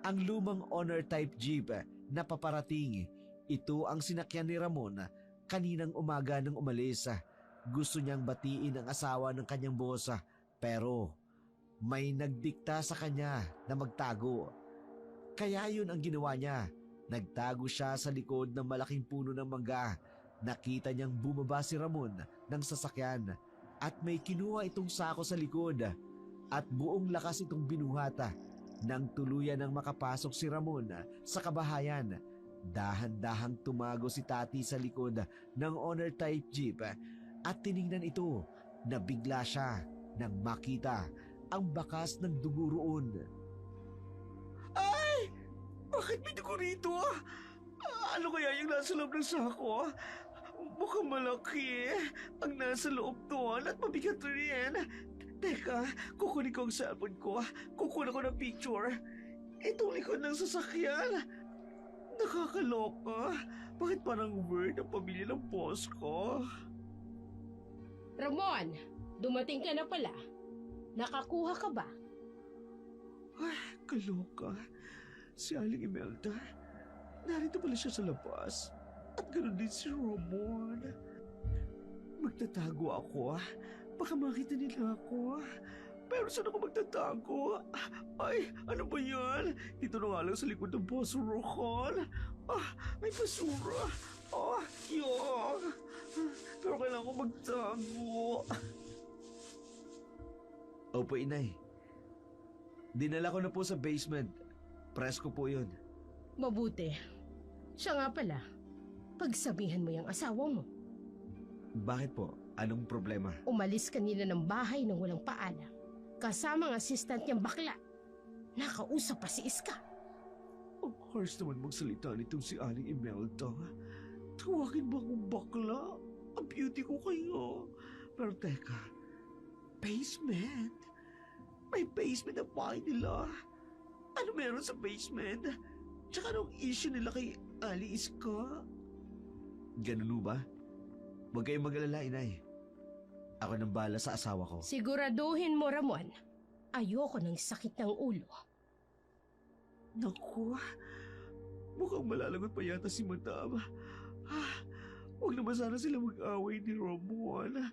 ang lumang honor type jeep na paparating. Ito ang sinakyan ni Ramon kaninang umaga nang umalis. Gusto niyang batiin ang asawa ng kanyang boss pero may nagdikta sa kanya na magtago. Kaya yun ang ginawa niya. Nagtago siya sa likod ng malaking puno ng mangga. Nakita niyang bumaba si Ramon ng sasakyan at may kinuha itong sako sa likod at buong lakas itong binuhata. Nang tuluyan nang makapasok si Ramon sa kabahayan, dahan-dahang tumago si Tati sa likod ng honor type jeep at tiningnan ito na bigla siya nang makita ang bakas ng dugo roon. Ay! Bakit may dugo rito? Ano kaya yung nasa loob ng sako? Mukhang malaki ang nasa loob doon at mabigat rin. Teka, kukunin ko ang cellphone ko. Kukunin ko ng picture. Itong likod ng sasakyan. Nakakaloka. Bakit parang weird ang pamilya ng boss ko? Ramon, dumating ka na pala. Nakakuha ka ba? Ay, kaloka. Si Aling Imelda. Narito pala siya sa labas. At ganoon din si Ramon. Magtatago ako ah. Baka makita nila ako ah. Pero saan ako magtatago? Ay, ano ba yan? Dito na nga lang sa likod ng basurahan. May basura. Yuck. Pero kailangan ko magtago. Opo, inay. Dinala ko na po sa basement. Presko po yun. Mabuti. Siya nga pala, pagsabihan mo yung asawa mo. Bakit po? Anong problema? Umalis kanina ng bahay nang walang paalam. Kasama ang assistant niyang bakla. Nakausap pa si Iska. Ang harsh naman magsalita nitong si Aling Imelda. Tawagin ba akong bakla? Ang beauty ko kayo. Pero teka, basement? May basement ang bahay nila. Ano meron sa basement? Tsaka anong issue nila kay Ali Iska? Ganun ba? Huwag kayong mag-alala, inay. Ako nang bahala sa asawa ko. Siguraduhin mo, Ramon. Ayoko ng sakit ng ulo. Naku, mukhang malalagot pa yata si Madam. Huwag naman sana sila mag-away ni Ramon.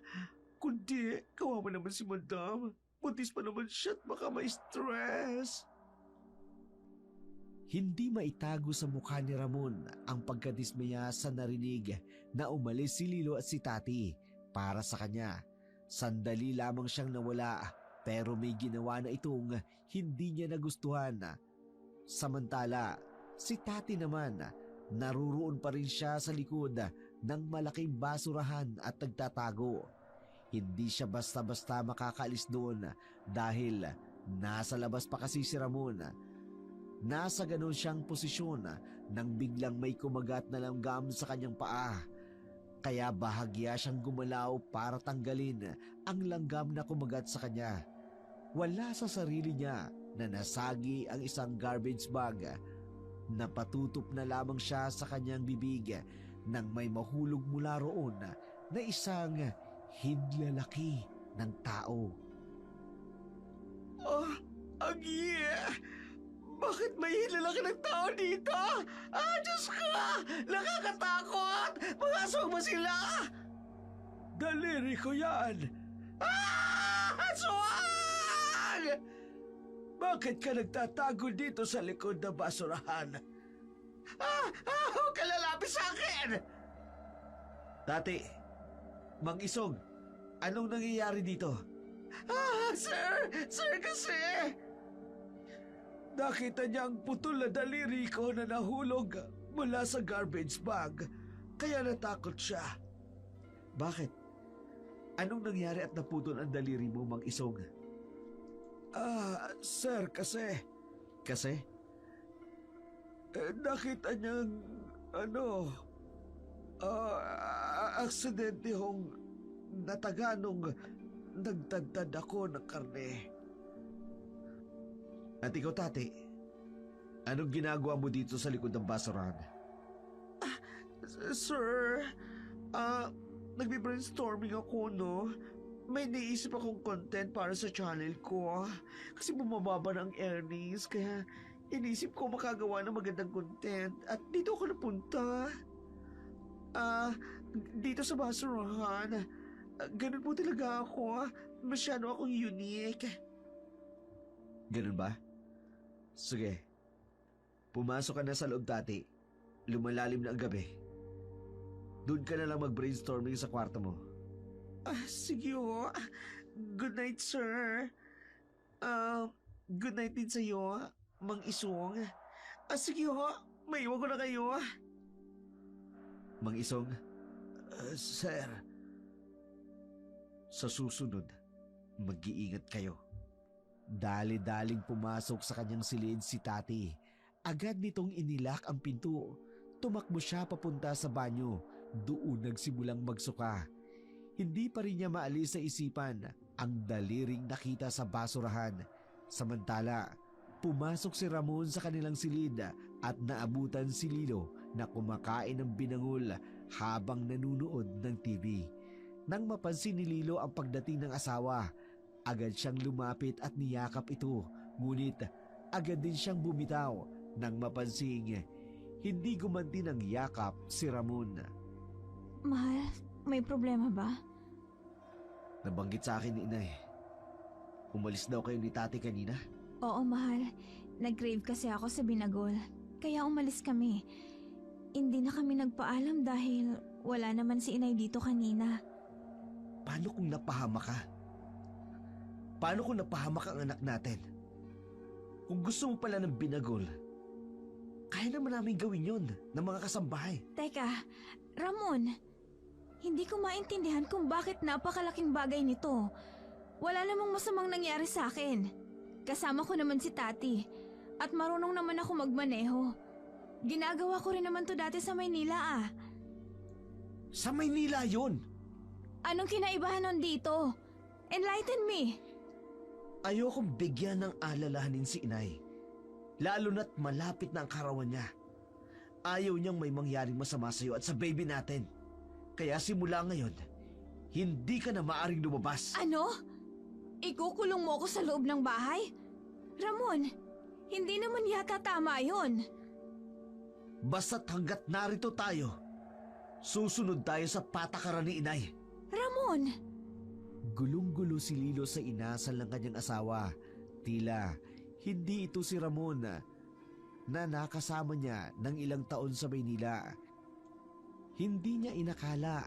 Kundi, kawawa naman si Madam. Buntis pa naman siya at baka ma-stress. Hindi maitago sa mukha ni Ramon ang pagkadismaya sa narinig na umalis si Lilo at si Tati para sa kanya. Sandali lamang siyang nawala pero may ginawa na itong hindi niya nagustuhan. Samantala, si Tati naman naruroon pa rin siya sa likod ng malaking basurahan at nagtatago. Hindi siya basta-basta makakaalis doon dahil nasa labas pa kasi si Ramon. Nasa ganun siyang posisyon nang biglang may kumagat na langgam sa kanyang paa. Kaya bahagya siyang gumalaw para tanggalin ang langgam na kumagat sa kanya. Wala sa sarili niya na nasagi ang isang garbage bag. Napatutup na lamang siya sa kanyang bibig nang may mahulog mula roon na isang hidlalaki ng tao. Agi! Bakit may hilalaki ng tao dito? Diyos ko! Nakakatakot! Mga aswang ba sila? Daliri ko yan! Aswang! Bakit ka nagtatago dito sa likod ng basurahan? Huwag ka lalapit sa akin! Tati, Mang Isong, anong nangyayari dito? Sir kasi... Nakita niya ang putol na daliri ko na nahulog mula sa garbage bag, kaya natakot siya. Bakit? Anong nangyari at naputol ang daliri mo, Mang Isong? Sir, kasi... Kasi? Nakita niyang, aksidente hong nataga nung nagtagtad ako ng karne. At ikaw, Tati, anong ginagawa mo dito sa likod ng basurahan? Sir, nagbe-brainstorming ako, no? May naisip akong content para sa channel ko. Kasi bumababa ng earnings, kaya inisip ko makagawa ng magandang content. At dito ako napunta. Dito sa basurahan. Ganun po talaga ako. Masyado akong unique. Ganun ba? Sige. Pumasok ka na sa loob, Tati. Lumalalim na ang gabi. Doon ka na lang mag-brainstorming sa kwarto mo. Sige ho. Good night, sir. Good night din sa'yo, Mang Isong. Sige ho. Maiwan ko na kayo. Mang Isong, Sir. sa susunod, mag-iingat kayo. Dali-daling pumasok sa kanyang silid si Tati. Agad nitong inilak ang pinto. Tumakbo siya papunta sa banyo. Doon nagsimulang magsuka. Hindi pa rin niya maalis sa isipan ang daliring nakita sa basurahan. Samantala, pumasok si Ramon sa kanilang silid at naabutan si Lilo na kumakain ng binangol habang nanunood ng TV. Nang mapansin ni Lilo ang pagdating ng asawa, agad siyang lumapit at niyakap ito. Ngunit agad din siyang bumitaw nang mapansing hindi gumanti ng yakap si Ramon. Mahal, may problema ba? Nabanggit sa akin ni inay. Umalis daw kayo ni tati kanina. Oo, mahal. Nag-crave kasi ako sa binagol. Kaya umalis kami. Hindi na kami nagpaalam dahil wala naman si inay dito kanina. Paano kung napahamak ka? Paano kung napahamak ang anak natin? Kung gusto mo pala ng binagol, kaya naman namin gawin yun ng mga kasambahay. Teka, Ramon, hindi ko maintindihan kung bakit napakalaking bagay nito. Wala namang masamang nangyari sa akin. Kasama ko naman si Tati at marunong naman ako magmaneho. Ginagawa ko rin naman to dati sa Maynila Sa Maynila yun! Anong kinaibahan nun dito? Enlighten me! Ayokong bigyan ng alalahanin si inay. Lalo na't malapit na ang karawan niya. Ayaw niyang may mangyaring masama sa'yo at sa baby natin. Kaya simula ngayon, hindi ka na maaring lumabas. Ano? Ikukulong mo ako sa loob ng bahay? Ramon, hindi naman yata tama yun. Basta't hanggat narito tayo, susunod tayo sa patakaran ni inay. Ramon! Gulong-gulo si Lilo sa inasal ng kanyang asawa. Tila, hindi ito si Ramon na nakasama niya ng ilang taon sa Maynila. Hindi niya inakala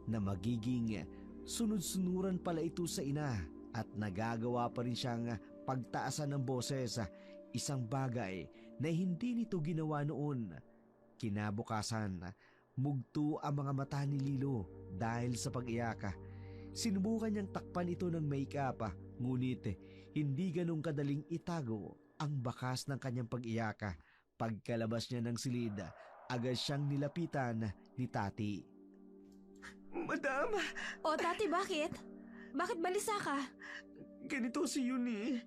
na magiging sunod-sunuran pala ito sa ina at nagagawa pa rin siyang pagtaasan ng boses, isang bagay na hindi nito ginawa noon. Kinabukasan, mugto ang mga mata ni Lilo dahil sa pag-iyak. Sinubukan niyang takpan ito ng make-up, ngunit hindi ganong kadaling itago ang bakas ng kanyang pag-iyak. Pagkalabas niya ng silid, agad siyang nilapitan ni Tati. Madam, O Tati, bakit? Bakit balisa ka? ganito si Yuni.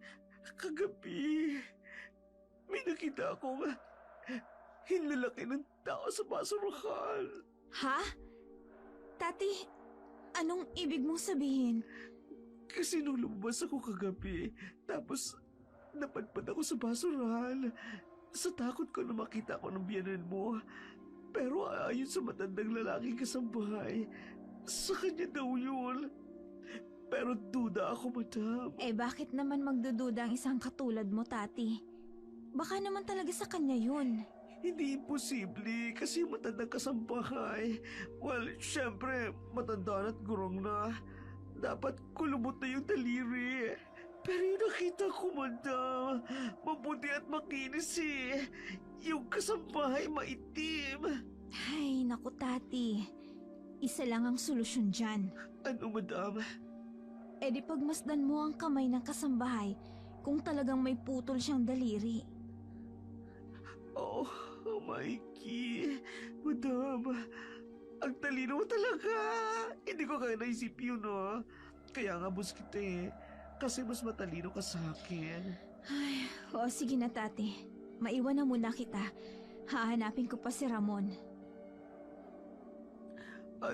Kagabi, may nakita akong hinlalaki ng tao sa basurahan. Ha? Tati, anong ibig mong sabihin? Kasi nung lumabas ako kagabi, tapos napadpad ako sa basurahan. Sa takot ko na makita ko ng biyanan mo. Pero ayon sa matandang lalaking kasambahay, sa kanya daw yun. Pero duda ako, madam. Bakit naman magdududa ang isang katulad mo, Tati? Baka naman talaga sa kanya yun. Hindi imposible kasi yung matandang kasambahay. Well, syempre, matanda at gurong na. Dapat kulubot na yung daliri. Pero yung nakita ko, madam, mabuti at makinis eh. Yung kasambahay maitim. Ay, naku, Tati. Isa lang ang solusyon dyan. Ano, madam? Di pagmasdan mo ang kamay ng kasambahay kung talagang may putol siyang daliri. Oh, Mikey. Madam, ang talino mo talaga. Hindi ko kaya naisip yun, no? Kaya nga bus kita eh. Kasi mas matalino ka sa akin. Ay, o sige na, Tati. Maiwan na muna kita. Hahanapin ko pa si Ramon.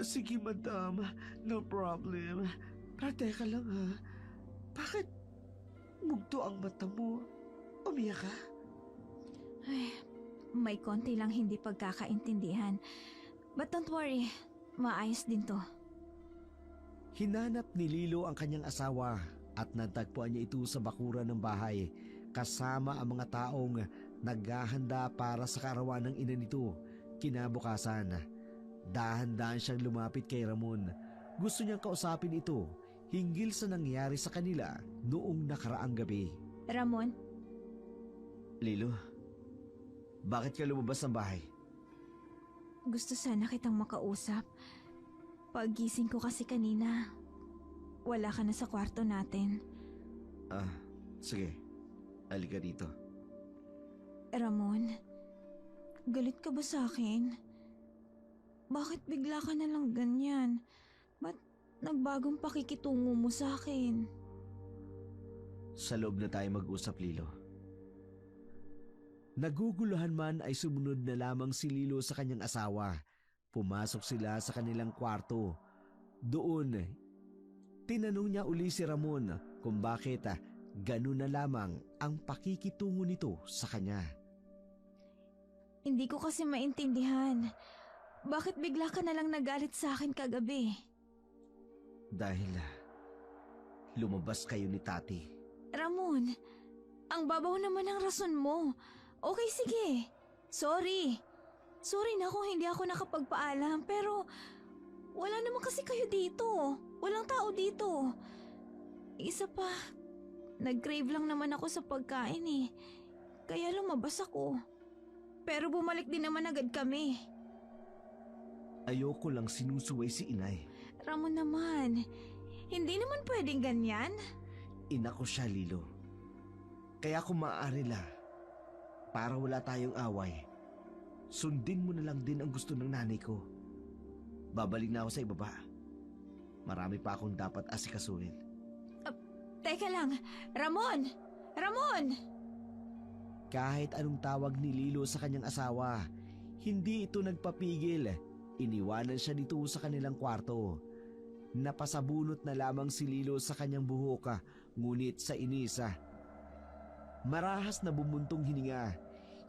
Sige, madam. No problem. Pero teka lang ha. Bakit mugto ang mata mo? Umiyak ka? Ay, may konti lang hindi pagkakaintindihan. But don't worry, maayos din to. Hinanap ni Lilo ang kanyang asawa at natagpuan niya ito sa bakuran ng bahay kasama ang mga taong naghahanda para sa karawan ng ina nito. Kinabukasan, dahan-dahan siyang lumapit kay Ramon. Gusto niyang kausapin ito hinggil sa nangyari sa kanila noong nakaraang gabi. Ramon, Lilo, bakit ka lumabas ng bahay? gusto sana kitang makausap. Paggising ko kasi kanina, wala ka na sa kwarto natin. Sige. Halika dito. Ramon, galit ka ba sa akin? Bakit bigla ka na lang ganyan? Ba't nagbagong pakikitungo mo sa akin? Sa loob na tayo mag-usap, Lilo. Naguguluhan man ay sumunod na lamang si Lilo sa kanyang asawa. Pumasok sila sa kanilang kwarto. Doon, tinanong niya uli si Ramon kung bakit ganun na lamang ang pakikitungo nito sa kanya. Hindi ko kasi maintindihan. Bakit bigla ka na lang nagalit sa akin kagabi? Dahil lumabas kayo ni Tati. Ramon, ang babaw naman ng rason mo. Okay, sige. Sorry. Sorry na kung hindi ako nakapagpaalam, pero wala naman kasi kayo dito. Walang tao dito. Isa pa, nag-crave lang naman ako sa pagkain eh. Kaya lumabas ako. Pero bumalik din naman agad kami. Ayoko lang sinusuway si inay. Ramon naman, hindi naman pwedeng ganyan. Ina ko siya, Lilo. Kaya kung maaari la, para wala tayong away, sundin mo na lang din ang gusto ng nanay ko. Babalik na ako sa ibaba. Marami pa akong dapat asikasuhin. Teka lang, Ramon! Ramon! Kahit anong tawag ni Lilo sa kanyang asawa, hindi ito nagpapigil. Iniwanan siya dito sa kanilang kwarto. Napasabunot na lamang si Lilo sa kanyang buhok, ngunit sa inisa. Marahas na bumuntong hininga.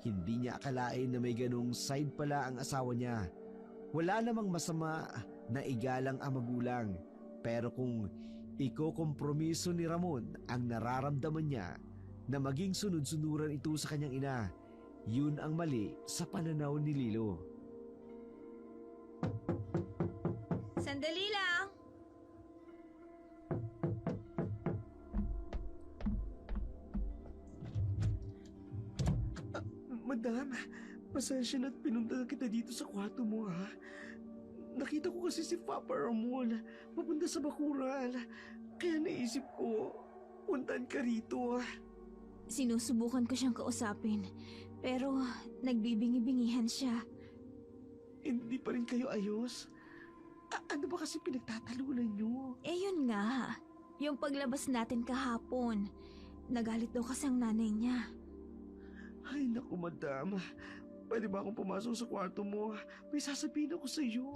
Hindi niya akalain na may ganong side pala ang asawa niya. Wala namang masama na igalang ang magulang. Pero kung ikokompromiso ni Ramon ang nararamdaman niya na maging sunod-sunuran ito sa kanyang ina, yun ang mali sa pananaw ni Lilo. Sandali lang! Madam, pasensya na't pinunta kita dito sa kwarto mo, ha? Nakita ko kasi si Papa Ramon papunta sa bakuran. Kaya naisip ko, puntan ka rito. Sinusubukan ko siyang kausapin, pero nagbibingi-bingihan siya. Hindi pa rin kayo ayos? Ano ba kasi pinagtatalunan nyo? Yun nga, yung paglabas natin kahapon. Nagalit daw kasi ang nanay niya. Ay naku, madam. Pwede ba akong pumasok sa kwarto mo? May sasabihin ako sa iyo.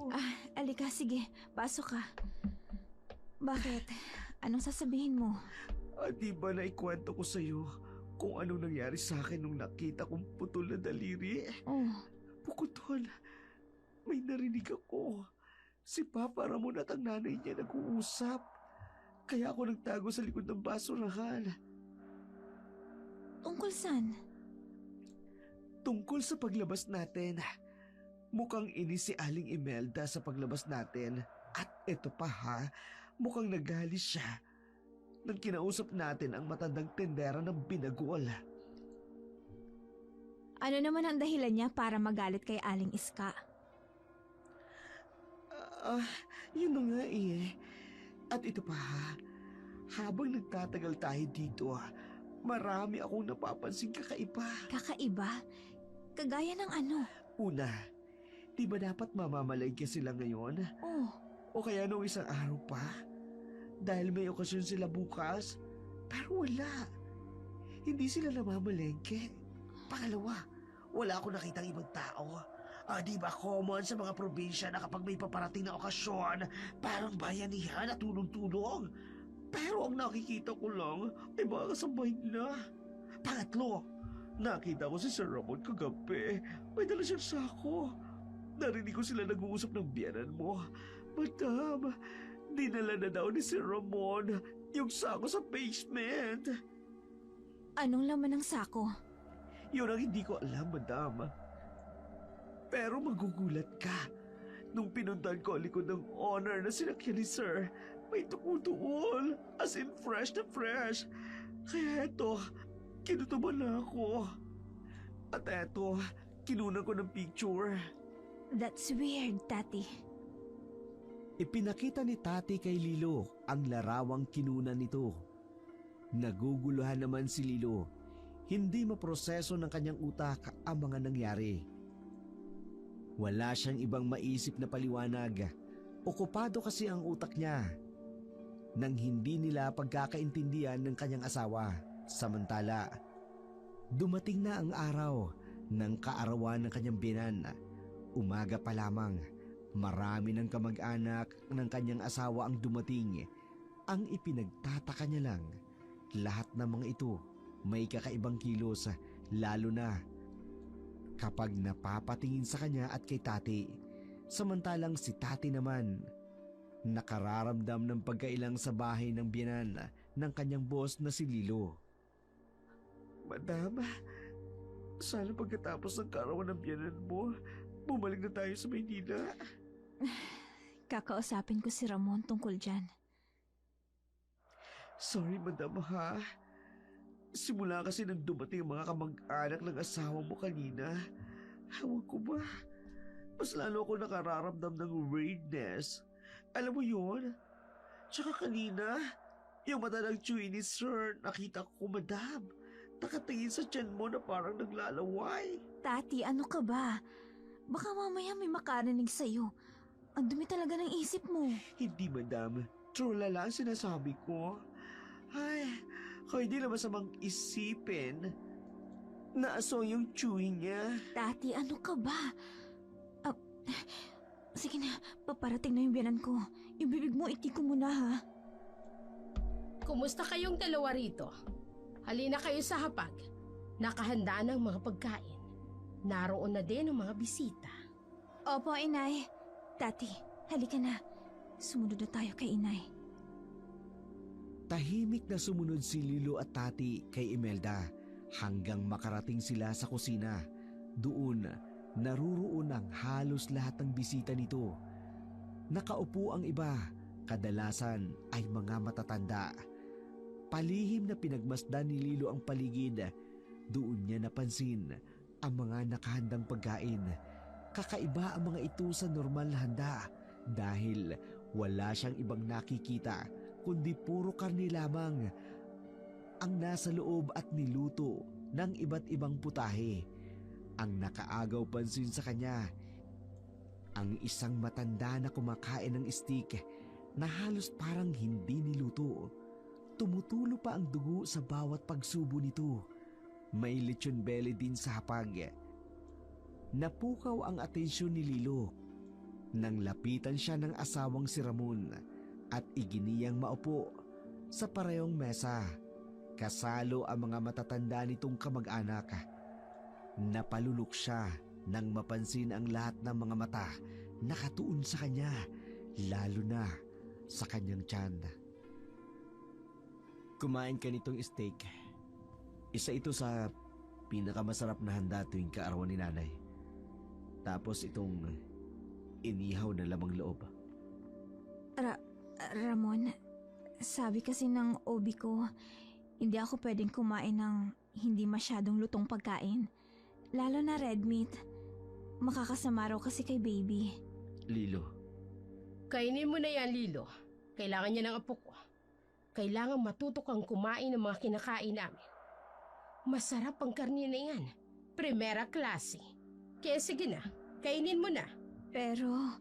Alika, sige, pasok ka. Bakit? Anong sasabihin mo? Di ba naikwento ko sa iyo kung anong nangyari sa akin nung nakita kong putol na daliri? Oh, Bukod doon, may narinig ako. Si Papa Ramon at ang nanay niya nag-uusap. Kaya ako nagtago sa likod ng basurahan. tungkol saan? Tungkol sa paglabas natin. Mukhang inis si Aling Imelda sa paglabas natin. At ito pa ha, mukhang nagalis siya nang kinausap natin ang matandang tendera ng binagol. Ano naman ang dahilan niya para magalit kay Aling Iska? Yun na nga eh. At ito pa ha, habang nagtatagal tayo dito, marami akong napapansing kakaiba. Kakaiba? Kagaya ng ano? Una, di ba dapat mamamalengke sila ngayon? Oh, O kaya nung isang araw pa? Dahil may okasyon sila bukas? Pero wala. Hindi sila namamalengke. Pangalawa, wala akong nakitang ibang tao. Di ba common sa mga probinsya na kapag may paparating na okasyon, parang bayanihan at tulong-tulong? Pero ang nakikita ko lang ay mga kasabay na. Pangatlo, nakita ko si Sir Ramon kagabi. May dala siyang sako. Narinig ko sila nag-uusap ng biyanan mo. Madam, dinala na daw ni Sir Ramon yung sako sa basement. anong laman ng sako? Yun ang hindi ko alam, madam. Pero magugulat ka. Nung pinuntan ko ang likod ng honor na sinakyan ni Sir, may tukutuol. As in fresh na fresh. Kaya eto, kinutuban na ako. At eto, kinunan ko ng picture. That's weird, Tati. Ipinakita ni Tati kay Lilo ang larawang kinunan nito. Naguguluhan naman si Lilo. Hindi maproseso ng kanyang utak ang mga nangyari. Wala siyang ibang maisip na paliwanag. Okupado kasi ang utak niya. Nang hindi nila pagkakaintindihan ng kanyang asawa. Samantala, dumating na ang araw ng kaarawan ng kanyang biyenan. Umaga pa lamang, marami ng kamag-anak ng kanyang asawa ang dumating. Ang ipinagtataka niya lang, lahat ng mga ito may kakaibang kilos, lalo na kapag napapatingin sa kanya at kay Tati. Samantalang si Tati naman, nakararamdam ng pagkailang sa bahay ng biyenan ng kanyang boss na si Lilo. Madam, sana pagkatapos ng kaarawan ng biyanan mo, bumalik na tayo sa Maynila. Kakausapin ko si Ramon tungkol dyan. Sorry, madam, ha? Simula kasi nang dumating ang mga kamag-anak ng asawa mo kanina, ewan ko ba, mas lalo ako nakararamdam ng weirdness. Alam mo yun? Tsaka kanina, yung mata ng chewy ni Sir, nakita ko, madam. Nakatingin sa tiyan mo na parang naglalaway. Tati, ano ka ba? Baka mamaya may makarinig sa'yo. Ang dumi talaga ng isip mo. Hindi, madam. True lang sinasabi ko. Ay, kung hindi na masamang isipin na asong yung chewy niya. Tati, ano ka ba? Sige na, paparating na yung biyanan ko. Yung bibig mo, iti ko muna ha. Kumusta kayong dalawa rito? Halina kayo sa hapag. Nakahanda ng mga pagkain. Naroon na din ang mga bisita. Opo, inay. Tati, halika na. Sumunod na tayo kay inay. Tahimik na sumunod si Lilo at Tati kay Imelda hanggang makarating sila sa kusina. Doon, naruroon ang halos lahat ng bisita nito. Nakaupo ang iba, kadalasan ay mga matatanda. Palihim na pinagmasdan ni Lilo ang paligid. Doon niya napansin ang mga nakahandang pagkain. Kakaiba ang mga ito sa normal na handa dahil wala siyang ibang nakikita kundi puro karne lamang ang nasa loob at niluto ng iba't ibang putahe. Ang nakaagaw pansin sa kanya, ang isang matanda na kumakain ng steak na halos parang hindi niluto. Tumutulo pa ang dugo sa bawat pagsubo nito. May lechon belly din sa hapag. Napukaw ang atensyon ni Lilo nang lapitan siya ng asawang si Ramon at iginiyang maupo sa parehong mesa. Kasalo ang mga matatanda nitong kamag-anak. Napalulok siya nang mapansin ang lahat ng mga mata nakatuon sa kanya, lalo na sa kanyang tiyan. Kumain ka nitong steak. Isa ito sa pinakamasarap na handa tuwing kaarawan ni nanay. Tapos itong inihaw na lamang loob. Ramon, sabi kasi ng OB ko, hindi ako pwedeng kumain ng hindi masyadong lutong pagkain. Lalo na red meat. Makakasama raw kasi kay baby. Lilo, Kainin mo na yan, Lilo. Kailangan niya ng apo ko. Kailangan matuto kang kumain ng mga kinakain namin. Masarap ang karne na yan. Primera klase. Kaya sige na, kainin mo na. Pero,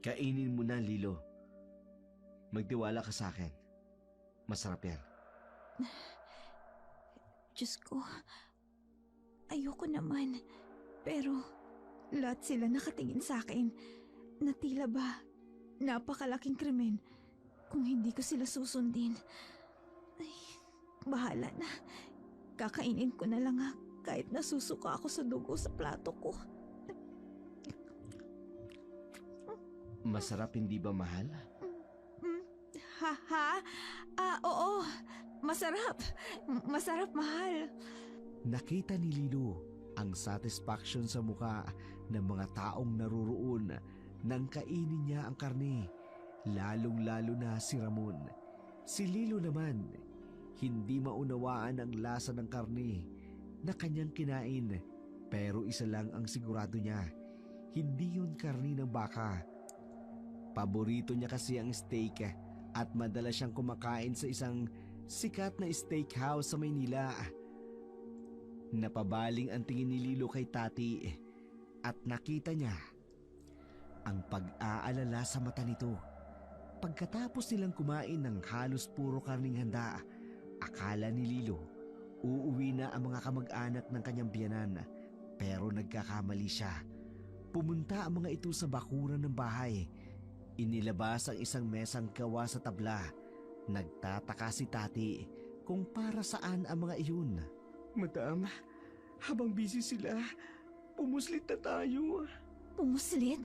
kainin mo na, Lilo. Magtiwala ka sa akin. Masarap yan. Diyos ko, ayoko naman. Pero, lahat sila nakatingin sa akin na tila ba napakalaking krimen kung hindi ko sila susundin. Ay, bahala na. Kakainin ko na lang kahit nasusuka ako sa dugo sa plato ko. Masarap, hindi ba, mahal? Oo. Masarap. Masarap, mahal. Nakita ni Lilo ang satisfaction sa mukha ng mga taong naruroon nang kainin niya ang karne, lalong-lalo na si Ramon. Si Lilo naman, hindi maunawaan ang lasa ng karne na kanyang kinain, pero isa lang ang sigurado niya, hindi yun karne ng baka. Paborito niya kasi ang steak at madalas siyang kumakain sa isang sikat na steakhouse sa Maynila. Napabaling ang tingin ni Lilo kay Tati at nakita niya ang pag-aalala sa mata nito. Pagkatapos nilang kumain ng halos puro karning handa, akala ni Lilo uuwi na ang mga kamag-anak ng kanyang biyanan, pero nagkakamali siya. Pumunta ang mga ito sa bakuran ng bahay. Inilabas ang isang mesang gawa sa tabla. Nagtataka si Tati kung para saan ang mga iyon. Madam, habang busy sila, pumuslit na tayo. Pumuslit?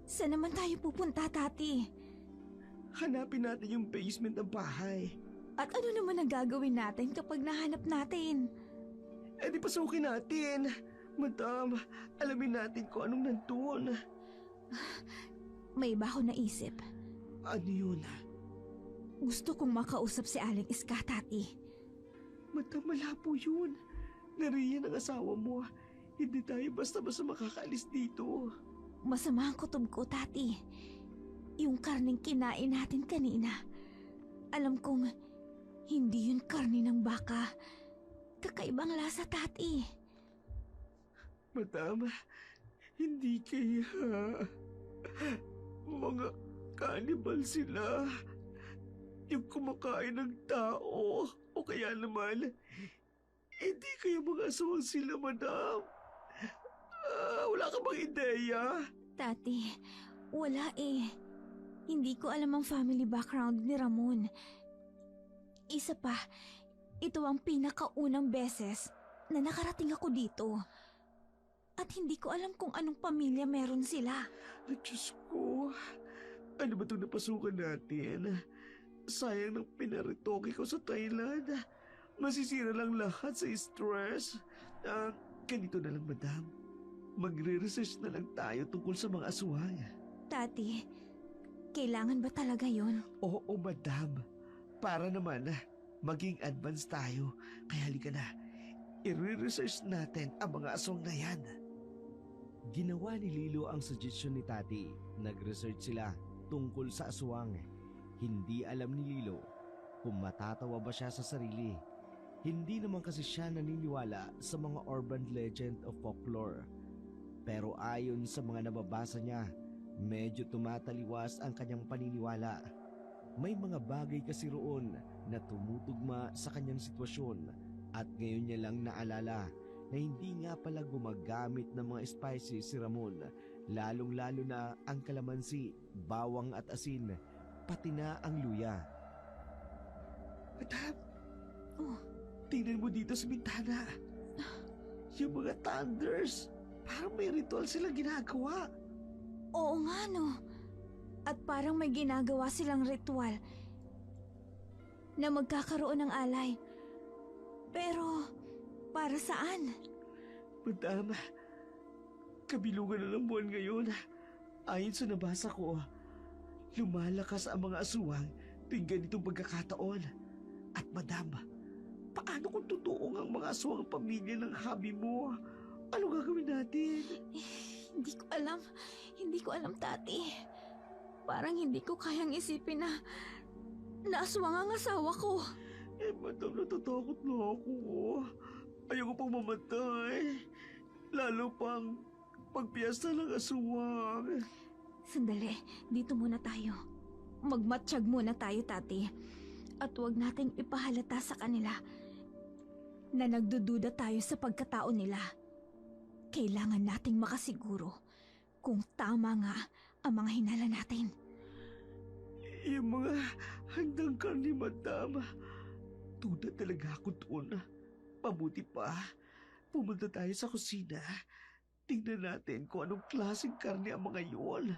Saan naman tayo pupunta, Tati? Hanapin natin yung basement ng bahay. At ano naman ang gagawin natin kapag nahanap natin? Eh di pasukin natin. Madam, alamin natin kung anong nandun. May iba ako naisip. Ano yun? Gusto kong makausap si Aling Iska, Tati. Madam, malabo yun. Nariyan ang asawa mo. Hindi tayo basta-basta makakaalis dito. Masama ang kutob ko, Tati. Yung karning kinain natin kanina. Alam kong hindi yun karne ng baka. Kakaibang lasa, Tati. Madam, hindi kaya. Mga cannibal sila. Yung kumakain ng tao. O kaya naman, hindi kaya mga aswang sila, madam. Wala ka bang ideya? Tati, wala eh. Hindi ko alam ang family background ni Ramon. Isa pa, ito ang pinakaunang beses na nakarating ako dito. At hindi ko alam kung anong pamilya meron sila. Diyos ko, ano ba itong napasukan natin? Sayang ng pinaritoke ko sa Thailand. Masisira lang lahat sa stress. Ganito na lang, madam. Magre-research na lang tayo tungkol sa mga aswang. Tati, kailangan ba talaga yon? Oo, madam. Para naman maging advance tayo. Kaya halika na. I-research natin ang mga aswang na yan. Ginawa ni Lilo ang suggestion ni Tati. Nag-research sila tungkol sa aswang. Hindi alam ni Lilo kung matatawa ba siya sa sarili. Hindi naman kasi siya naniniwala sa mga urban legend of folklore. Pero ayon sa mga nababasa niya, medyo tumataliwas ang kanyang paniniwala. May mga bagay kasi roon na tumutugma sa kanyang sitwasyon at ngayon niya lang naalala na hindi nga pala gumagamit ng mga spices si Ramon, lalong-lalo na ang kalamansi, bawang at asin, pati na ang luya. Madam, Oh, tingnan mo dito sa bintana. Yung mga thunders, parang may ritual silang ginagawa. oo nga no. At parang may ginagawa silang ritual na magkakaroon ng alay. Pero, para saan? Madam, kabilugan na ng buwan ngayon. Ayon sa nabasa ko, lumalakas ang mga aswang tuwing ganitong pagkakataon. At madam, paano kung totoo ang mga aswang ang pamilya ng habi mo? Ano gagawin natin? Hindi ko alam. Hindi ko alam, Tati. Parang hindi ko kayang isipin na naaswang ang asawa ko. Eh, madam, natatakot na ako. Ayoko pang mamatay. Lalo pang pagpiyesta ng aswang. Sandali, dito muna tayo. Magmatsyag muna tayo, Tati. At huwag nating ipahalata sa kanila na nagdududa tayo sa pagkatao nila. Kailangan nating makasiguro kung tama nga ang mga hinala natin. Yung mga handang karni, madam. Tuda talaga ako doon. Pabuti pa, pumunta tayo sa kusina. Tingnan natin kung anong klaseng karne ang mga yun.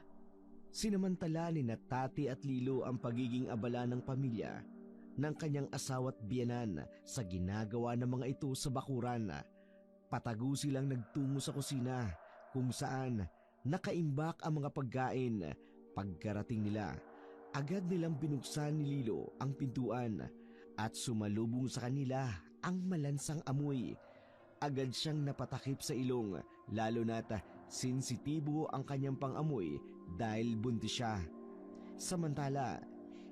Sinamantala ni na Tati at Lilo ang pagiging abala ng pamilya ng kanyang asawa't biyanan sa ginagawa ng mga ito sa bakuran. Patago silang nagtungo sa kusina kung saan nakaimbak ang mga pagkain. Pagkarating nila, agad nilang binuksan ni Lilo ang pintuan at sumalubong sa kanila ang malansang amoy. Agad siyang napatakip sa ilong, lalo na't sensitibo ang kanyang pangamoy dahil buntis siya. Samantala,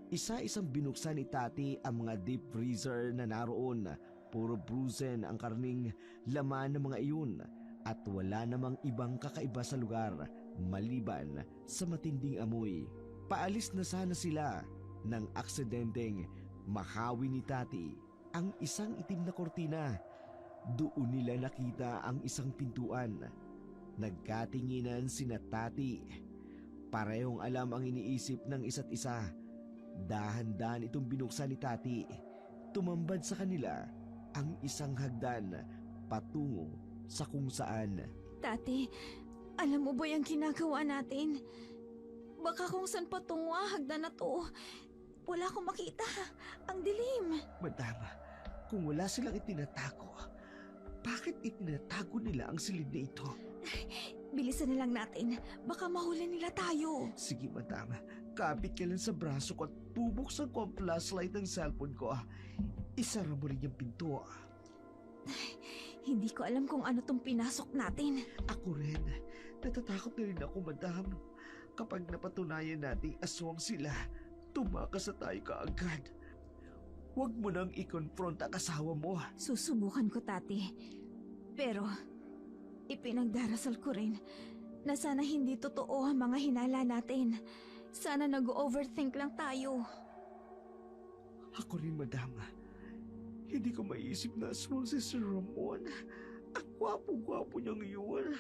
isa-isang binuksan ni Tati ang mga deep freezer na naroon. Puro frozen ang karning laman ng mga iyon at wala namang ibang kakaiba sa lugar maliban sa matinding amoy. Paalis na sana sila nang aksidenteng mahawi ni Tati ang isang itim na kortina. Doon nila nakita ang isang pintuan. Nagkatinginan sina Tati. Parehong alam ang iniisip ng isa't isa. Dahan-dahan itong binuksan ni Tati. Tumambad sa kanila ang isang hagdan patungo sa kung saan. Tati, alam mo ba yung ginagawa natin? Baka kung saan patungo ang hagdan na to. Wala akong makita. Ang dilim. Madama, kung wala silang itinatago, bakit itinatago nila ang silid na ito? Bilisan na lang natin. Baka mahuli nila tayo. Sige, madama. Kapit ka lang sa braso ko at bubuksan ko ang flashlight ng cellphone ko. Isara mo rin yung pinto. Hindi ko alam kung ano tong pinasok natin. Ako rin. Natatakot na rin ako, madam. Kapag napatunayan nating aswang sila, tumakas na tayo kaagad. Huwag mo nang i-confront ang asawa mo. Susubukan ko, Tati. Pero, ipinagdarasal ko rin na sana hindi totoo ang mga hinala natin. Sana nag-overthink lang tayo. Ako rin, madam. Hindi ko maiisip na aswang si Sir Ramon. Ang gwapo-gwapo niya ngayon.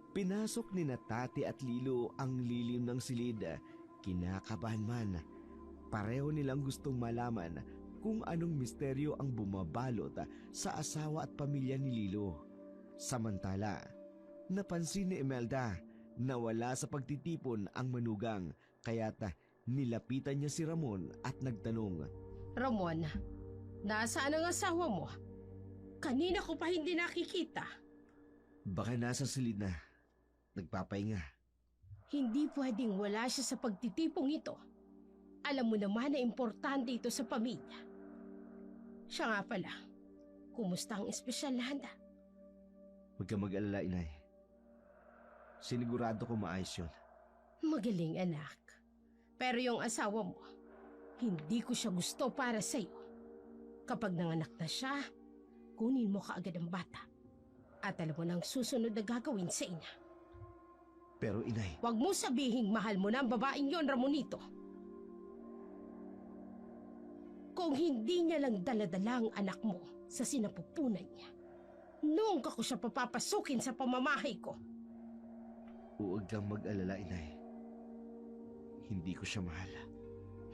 Pinasok ni Tati at Lilo ang lilim ng silid. Kinakabahan man. Pareho nilang gustong malaman kung anong misteryo ang bumabalot sa asawa at pamilya ni Lilo. Samantala, napansin ni Imelda na wala sa pagtitipon ang manugang kaya't nilapitan niya si Ramon at nagtanong. Ramon, nasaan ang asawa mo? Kanina ko pa hindi nakikita. Baka nasa silid na. Nagpapahinga. Hindi pwedeng wala siya sa pagtitipong ito. Alam mo naman na importante ito sa pamilya. Siya nga pala, kumusta ang espesyal na handa? Huwag kang mag-alala, inay. Sinigurado ko maayos yun. Magaling anak. Pero yung asawa mo, hindi ko siya gusto para sa'yo. Kapag nanganak na siya, kunin mo kaagad ang bata. At alam mo na ang susunod na gagawin sa ina. Pero inay, Huwag mo sabihing mahal mo na ang babaeng yon, Ramonito. Kung hindi niya lang daladala ang anak mo sa sinapupunan niya, noong ka ko siya papapasukin sa pamamahay ko. huwag kang mag-alala, inay. Hindi ko siya mahal.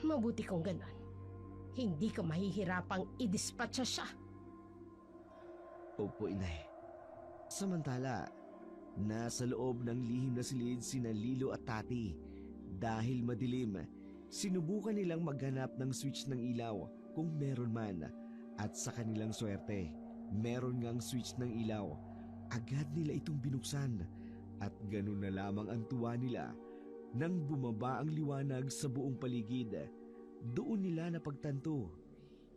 Mabuti kung ganon. Hindi ka mahihirapang idispatcha siya. Opo, inay. Samantala, nasa loob ng lihim na silid sina Lilo at Tati. Dahil madilim, sinubukan nilang maghanap ng switch ng ilaw kung meron man. At sa kanilang swerte, meron ngang switch ng ilaw. Agad nila itong binuksan. At ganun na lamang ang tuwa nila nang bumaba ang liwanag sa buong paligid. Doon nila napagtanto,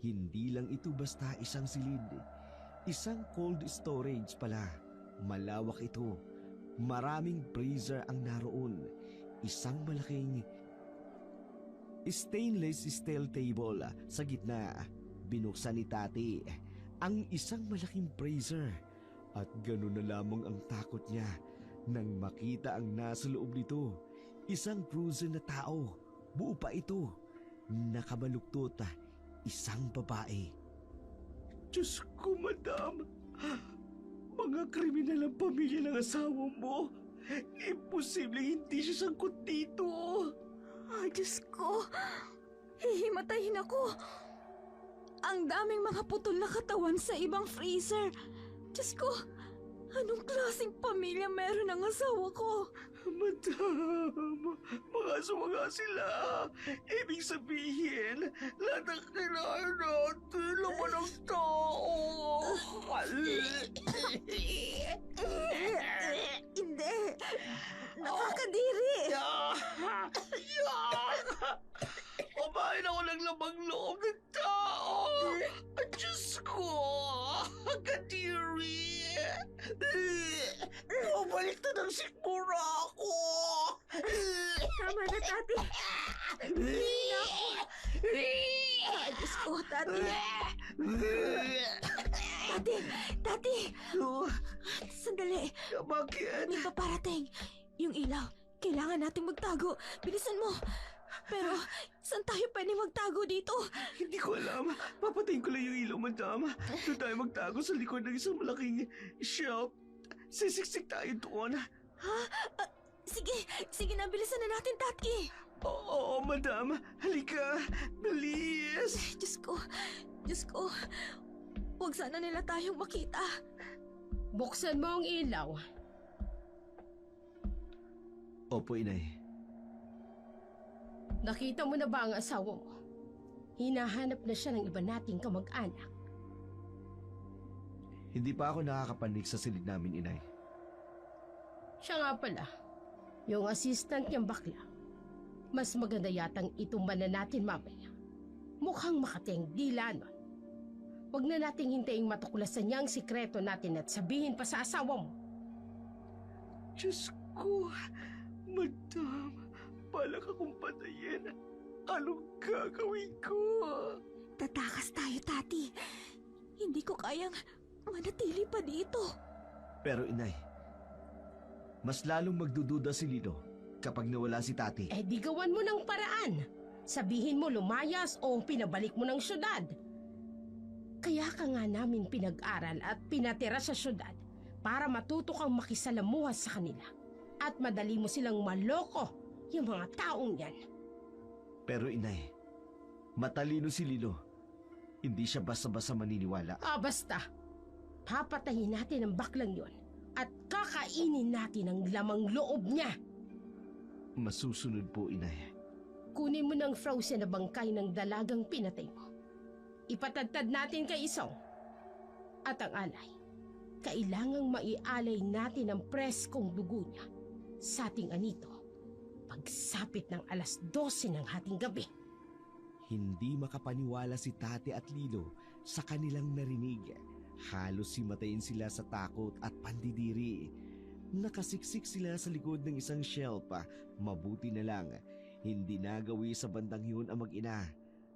hindi lang ito basta isang silid. Isang cold storage pala. Malawak ito. Maraming freezer ang naroon. Isang malaking stainless steel table sa gitna. Binuksan ni Tati ang isang malaking freezer. At gano'n na lamang ang takot niya nang makita ang nasa loob nito. Isang frozen na tao. Buo pa ito. Nakabaluktot. Isang babae. Diyos ko, madam. Mga kriminal ang pamilya ng asawa mo. Imposible hindi siya sangkot dito. Ay, Diyos ko. Hihimatayin ako. Ang daming mga putol na katawan sa ibang freezer. Diyos ko, anong klaseng pamilya meron ang asawa ko? Madam, mga sumaga sila. Ibig sabihin, lahat ng kailangan natin, laman ng tao. Hindi. Nakakadiri. Kumain ako ng lamang loob ng tao. Diyos ko, kadiri. Bumalik na ng sikmura ako. Tama na, Tati. Hindi na ako. Ay, Diyos ko, Tati. Tati. Sandali. Bakit? May paparating. Yung ilaw. Kailangan nating magtago. Bilisan mo. Pero, saan tayo pwede magtago dito? Hindi ko alam. Papatayin ko lang yung ilaw, madam. Doon tayo magtago sa likod ng isang malaking shelf. Sisiksik tayo doon. Sige na, bilisan na natin, Tati. Oo, madam. Halika. Bilis. Diyos ko. Huwag sana nila tayong makita. Buksan mo ang ilaw. Opo, inay. Nakita mo na ba ang asawa mo? Hinahanap na siya ng iba nating kamag-anak. Hindi pa ako nakakapanig sa silid namin, inay. Siya nga pala, yung assistant niyang bakla. Mas maganda yatang itumban na natin mamaya. Mukhang makati ang dila nun. Huwag na nating hintayin matuklasan niya ang sikreto natin at sabihin pa sa asawa mo. Diyos ko, madam, balak akong patayin. Anong gagawin ko? Tatakas tayo, Tati. Hindi ko kayang manatili pa dito. Pero inay, mas lalong magdududa si Lilo kapag nawala si Tati. Eh di gawan mo ng paraan. Sabihin mo lumayas o pinabalik mo ng syudad. Kaya ka nga namin pinag-aral at pinatira sa syudad para matuto kang makisalamuha sa kanila. At madali mo silang maloko, yung mga taong yan. Pero inay, matalino si Lilo. Hindi siya basta-basta maniniwala. Basta. Papatayin natin ang baklang yon at kakainin natin ang lamang loob niya. Masusunod po, inay. Kunin mo ng frozen na bangkay ng dalagang pinatay mo. Ipatadtad natin kay Isong. At ang alay, kailangang maialay natin ang preskong dugo niya sa ating anito pagsapit ng 12:00 ng hating gabi. Hindi makapaniwala si Tati at Lilo sa kanilang narinig. Halos himatayin sila sa takot at pandidiri. Nakasiksik sila sa likod ng isang shelf. Mabuti na lang, hindi nagawi sa bandang yun ang mag-ina.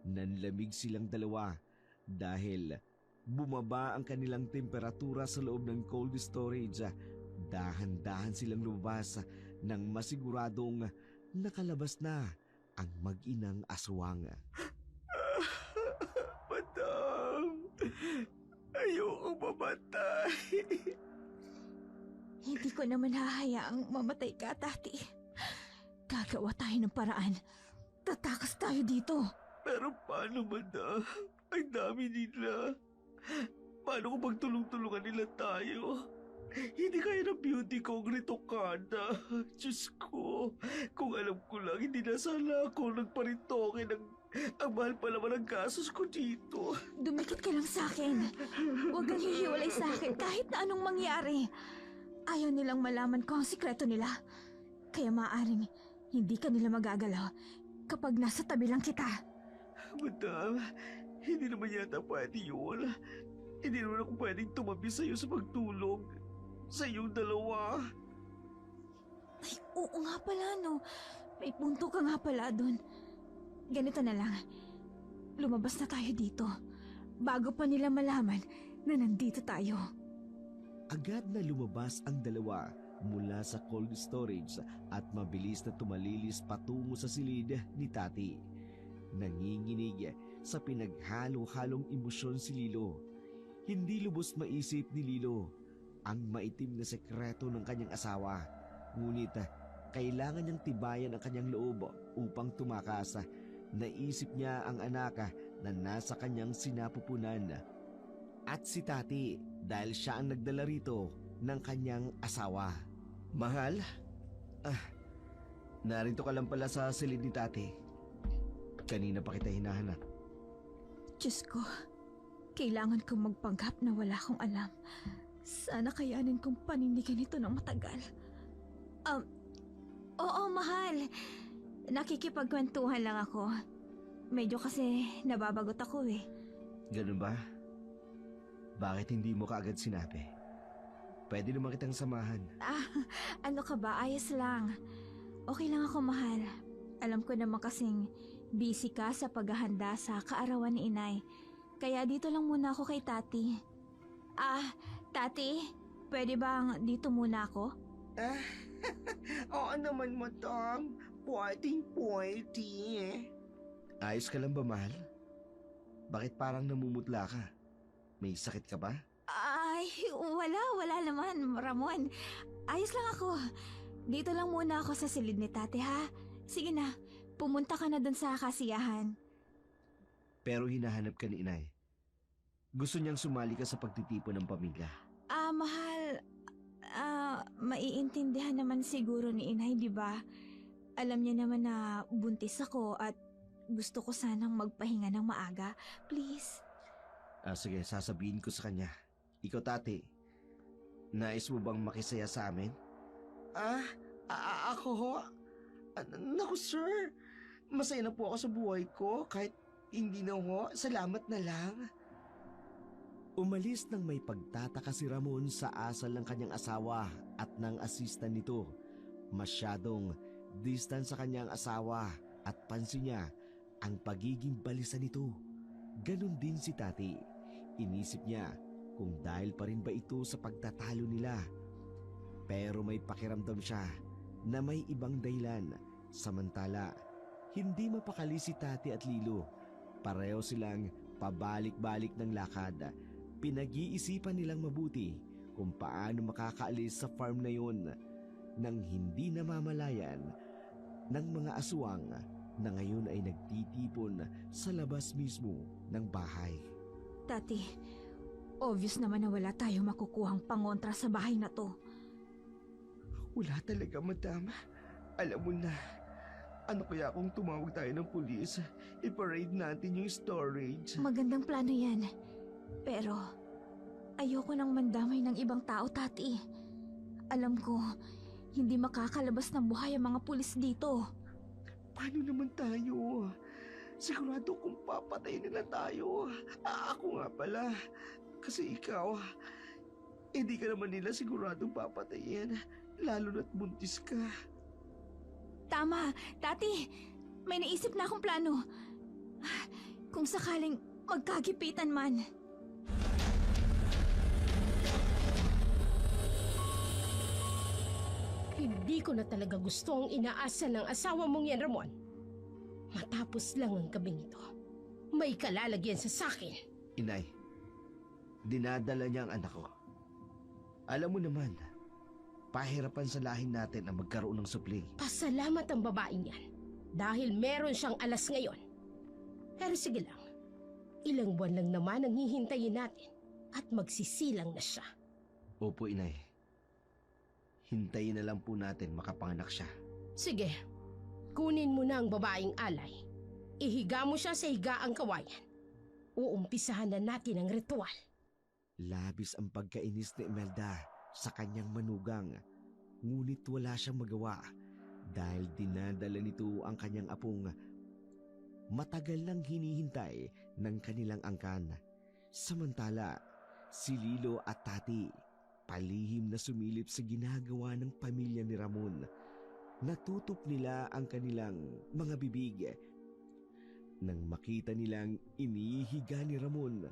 Nanlamig silang dalawa dahil bumaba ang kanilang temperatura sa loob ng cold storage. Dahan-dahan silang lumabas nang masiguradong nakalabas na ang mag-inang aswang. Madam, ayoko mamatay. Hindi ko naman hahayaang mamatay ka, Tati. Gagawa tayo ng paraan. Tatakas tayo dito. Pero paano, madam? Ang dami nila. Paano kung magtulong-tulungan nila tayo? Hindi kaya ng beauty ko ang ritokada. Diyos ko, kung alam ko lang, hindi na sana ako nagparitoke ng... Ang mahal pa naman ang gastos ko dito. Dumikit ka lang sa akin. Huwag kang hihiwalay sa akin kahit na anong mangyari. Ayaw nilang malaman ko ang sikreto nila. Kaya maaaring hindi ka nila magagalaw kapag nasa tabi lang kita. Madam, hindi naman yata pwede yun. Hindi naman ako pwedeng tumabi sa'yo sa pagtulong. Sa iyong dalawa. Ay, oo nga pala, no. May punto ka nga pala dun. Ganito na lang. Lumabas na tayo dito. Bago pa nila malaman na nandito tayo. Agad na lumabas ang dalawa mula sa cold storage at mabilis na tumalilis patungo sa silid ni Tati. Nanginginig sa pinaghalo-halong emosyon si Lilo. Hindi lubos maisip ni Lilo ang maitim na sekreto ng kanyang asawa. Ngunit kailangan niyang tibayan ang kanyang loob upang tumakas. Naisip niya ang anak na nasa kanyang sinapupunan. At si Tati dahil siya ang nagdala rito ng kanyang asawa. Mahal? Narito ka lang pala sa silid ni Tati. Kanina pa kita hinahanap. Diyos ko, kailangan kong magpanggap na wala akong alam. Sana kayanin kong panindigan ito ng matagal. Oo, mahal. Nakikipagkwentuhan lang ako. Medyo kasi nababagot ako eh. Ganun ba? Bakit hindi mo kaagad sinabi? Pwede naman kitang samahan. Ano ka ba? Ayos lang. Okay lang ako, mahal. Alam ko naman kasing busy ka sa paghahanda sa kaarawan ni Inay. Kaya dito lang muna ako kay Tati. Tati, pwede bang dito muna ako? Oo naman, madam. Pwede. Ayos ka lang ba, mahal? Bakit parang namumutla ka? May sakit ka ba? Ay, wala naman, Ramon. Ayos lang ako. Dito lang muna ako sa silid ni Tati, ha? Sige na, pumunta ka na dun sa kasiyahan. Pero hinahanap ka ni Inay. Gusto niyang sumali ka sa pagtitipon ng pamilya. Mahal, maiintindihan naman siguro ni Inay, di ba? Alam niya naman na buntis ako at gusto ko sanang magpahinga ng maaga. Please. Sige, sasabihin ko sa kanya. Ikaw, Tati, nais mo bang makisaya sa amin? Ako ho? Naku sir, masaya na po ako sa buhay ko kahit hindi na ho, salamat na lang. Umalis nang may pagtataka si Ramon sa asal ng kanyang asawa at ng asistan nito. Masyadong distant sa kanyang asawa at pansin niya ang pagiging balisa nito. Ganon din si Tati. Inisip niya kung dahil pa rin ba ito sa pagtatalo nila. Pero may pakiramdam siya na may ibang dahilan. Samantala, hindi mapakali si Tati at Lilo. Pareho silang pabalik-balik ng lakad. Pinag-iisipan nilang mabuti kung paano makakaalis sa farm na yun nang hindi namamalayan ng mga aswang na ngayon ay nagtitipon sa labas mismo ng bahay. Tati, obvious naman na wala tayo makukuhang pangontra sa bahay na to. Wala talaga, madam. Alam mo na, ano kaya kung tumawag tayo ng pulis? I-parade natin yung storage. Magandang plano yan. Pero, ayoko nang mandamay ng ibang tao, Tati. Alam ko, hindi makakalabas ng buhay ang mga pulis dito. Paano naman tayo? Sigurado kung papatayin nila tayo. Ako nga pala. Kasi ikaw, hindi ka naman nila siguradong papatayin. Lalo na't buntis ka. Tama, Tati. May naisip na akong plano. Kung sakaling magkagipitan man. Hindi ko na talaga gusto ang inaasa ng asawa mong yan, Ramon. Matapos lang ang gabing ito, may kalalagyan sa sakin. Inay, dinadala niya ang anak ko. Alam mo naman, pahirapan sa lahin natin ang magkaroon ng supling. Pasalamat ang babaeng yan dahil meron siyang alas ngayon. Pero sige lang, ilang buwan lang naman ang hihintayin natin at magsisilang na siya. Opo, Inay. Hintayin na lang po natin makapanganak siya. Sige, kunin mo na ang babaeng alay. Ihiga mo siya sa higaang kawayan. Uumpisahan na natin ang ritual. Labis ang pagkainis ni Imelda sa kanyang manugang. Ngunit wala siyang magawa dahil dinadala nito ang kanyang apong matagal nang hinihintay ng kanilang angkan. Samantala, si Lilo at Tati palihim na sumilip sa ginagawa ng pamilya ni Ramon. Natutop nila ang kanilang mga bibig nang makita nilang inihiga ni Ramon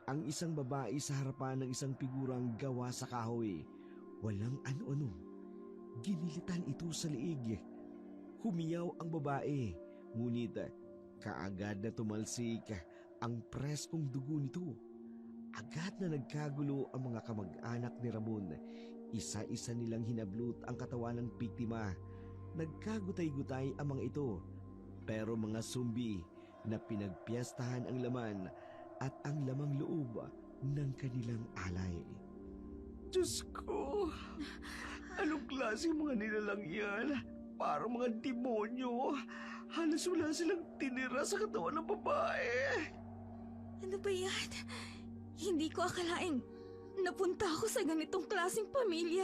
ang isang babae sa harapan ng isang figurang gawa sa kahoy. Walang ano-ano. Ginilitan ito sa liig. Humiyaw ang babae, ngunit kaagad na tumalsik ang preskong dugo nito. Agad na nagkagulo ang mga kamag-anak ni Ramon. Isa-isa nilang hinablot ang katawan ng biktima. Nagkagutay-gutay ang mga ito, pero mga zombie na pinagpiyastahan ang laman at ang lamang loob ng kanilang alay. Diyos ko! Anong klase mga nilalang yan? Parang mga demonyo. Halos wala silang tinira sa katawan ng babae. Ano ba yan? Hindi ko akalaing napunta ako sa ganitong klaseng pamilya.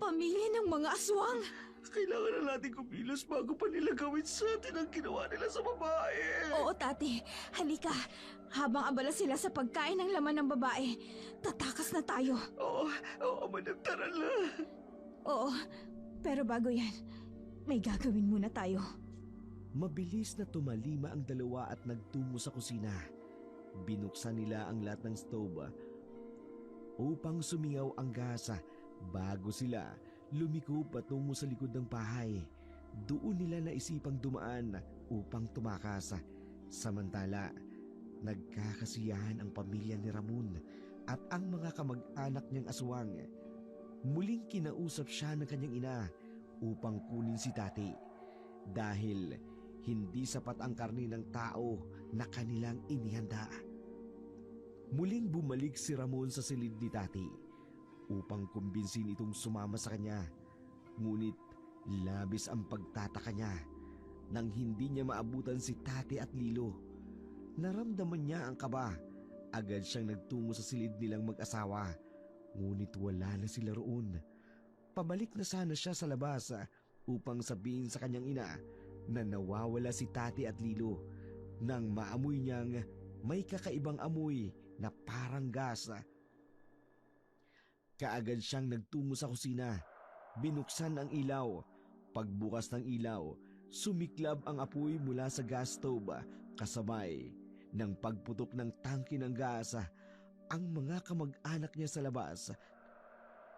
Pamilya ng mga aswang. Kailangan na natin kumilos bago pa nila gawin sa atin ang ginawa nila sa babae. Oo, Tati. Halika. Habang abala sila sa pagkain ng laman ng babae, tatakas na tayo. Oo, madam, tara na. Oo, pero bago yan, may gagawin muna tayo. Mabilis na tumalima ang dalawa at nagtungo sa kusina. Binuksan nila ang lahat ng stove upang sumingaw ang gasa bago sila lumiko patungo sa likod ng bahay. Doon nila naisipang dumaan upang tumakas. Samantala, nagkakasiyahan ang pamilya ni Ramon at ang mga kamag-anak niyang aswang. Muling kinausap siya ng kanyang ina upang kunin si Tati dahil hindi sapat ang karni ng tao na kanilang inihanda. Muling bumalik si Ramon sa silid ni Tati upang kumbinsin itong sumama sa kanya. Ngunit Labis ang pagtataka niya nang hindi niya maabutan si Tati at Lilo. Naramdaman niya ang kaba. Agad siyang nagtungo sa silid nilang mag-asawa. Ngunit wala na sila roon. Pabalik na sana siya sa labas upang sabihin sa kanyang ina na nawawala si Tati at Lilo nang maamoy niyang may kakaibang amoy na parang gas. Kaagad siyang nagtungo sa kusina. Binuksan ang ilaw. Pagbukas ng ilaw, sumiklab ang apoy mula sa gas stove kasabay ng pagputok ng tangke ng gas. Ang mga kamag-anak niya sa labas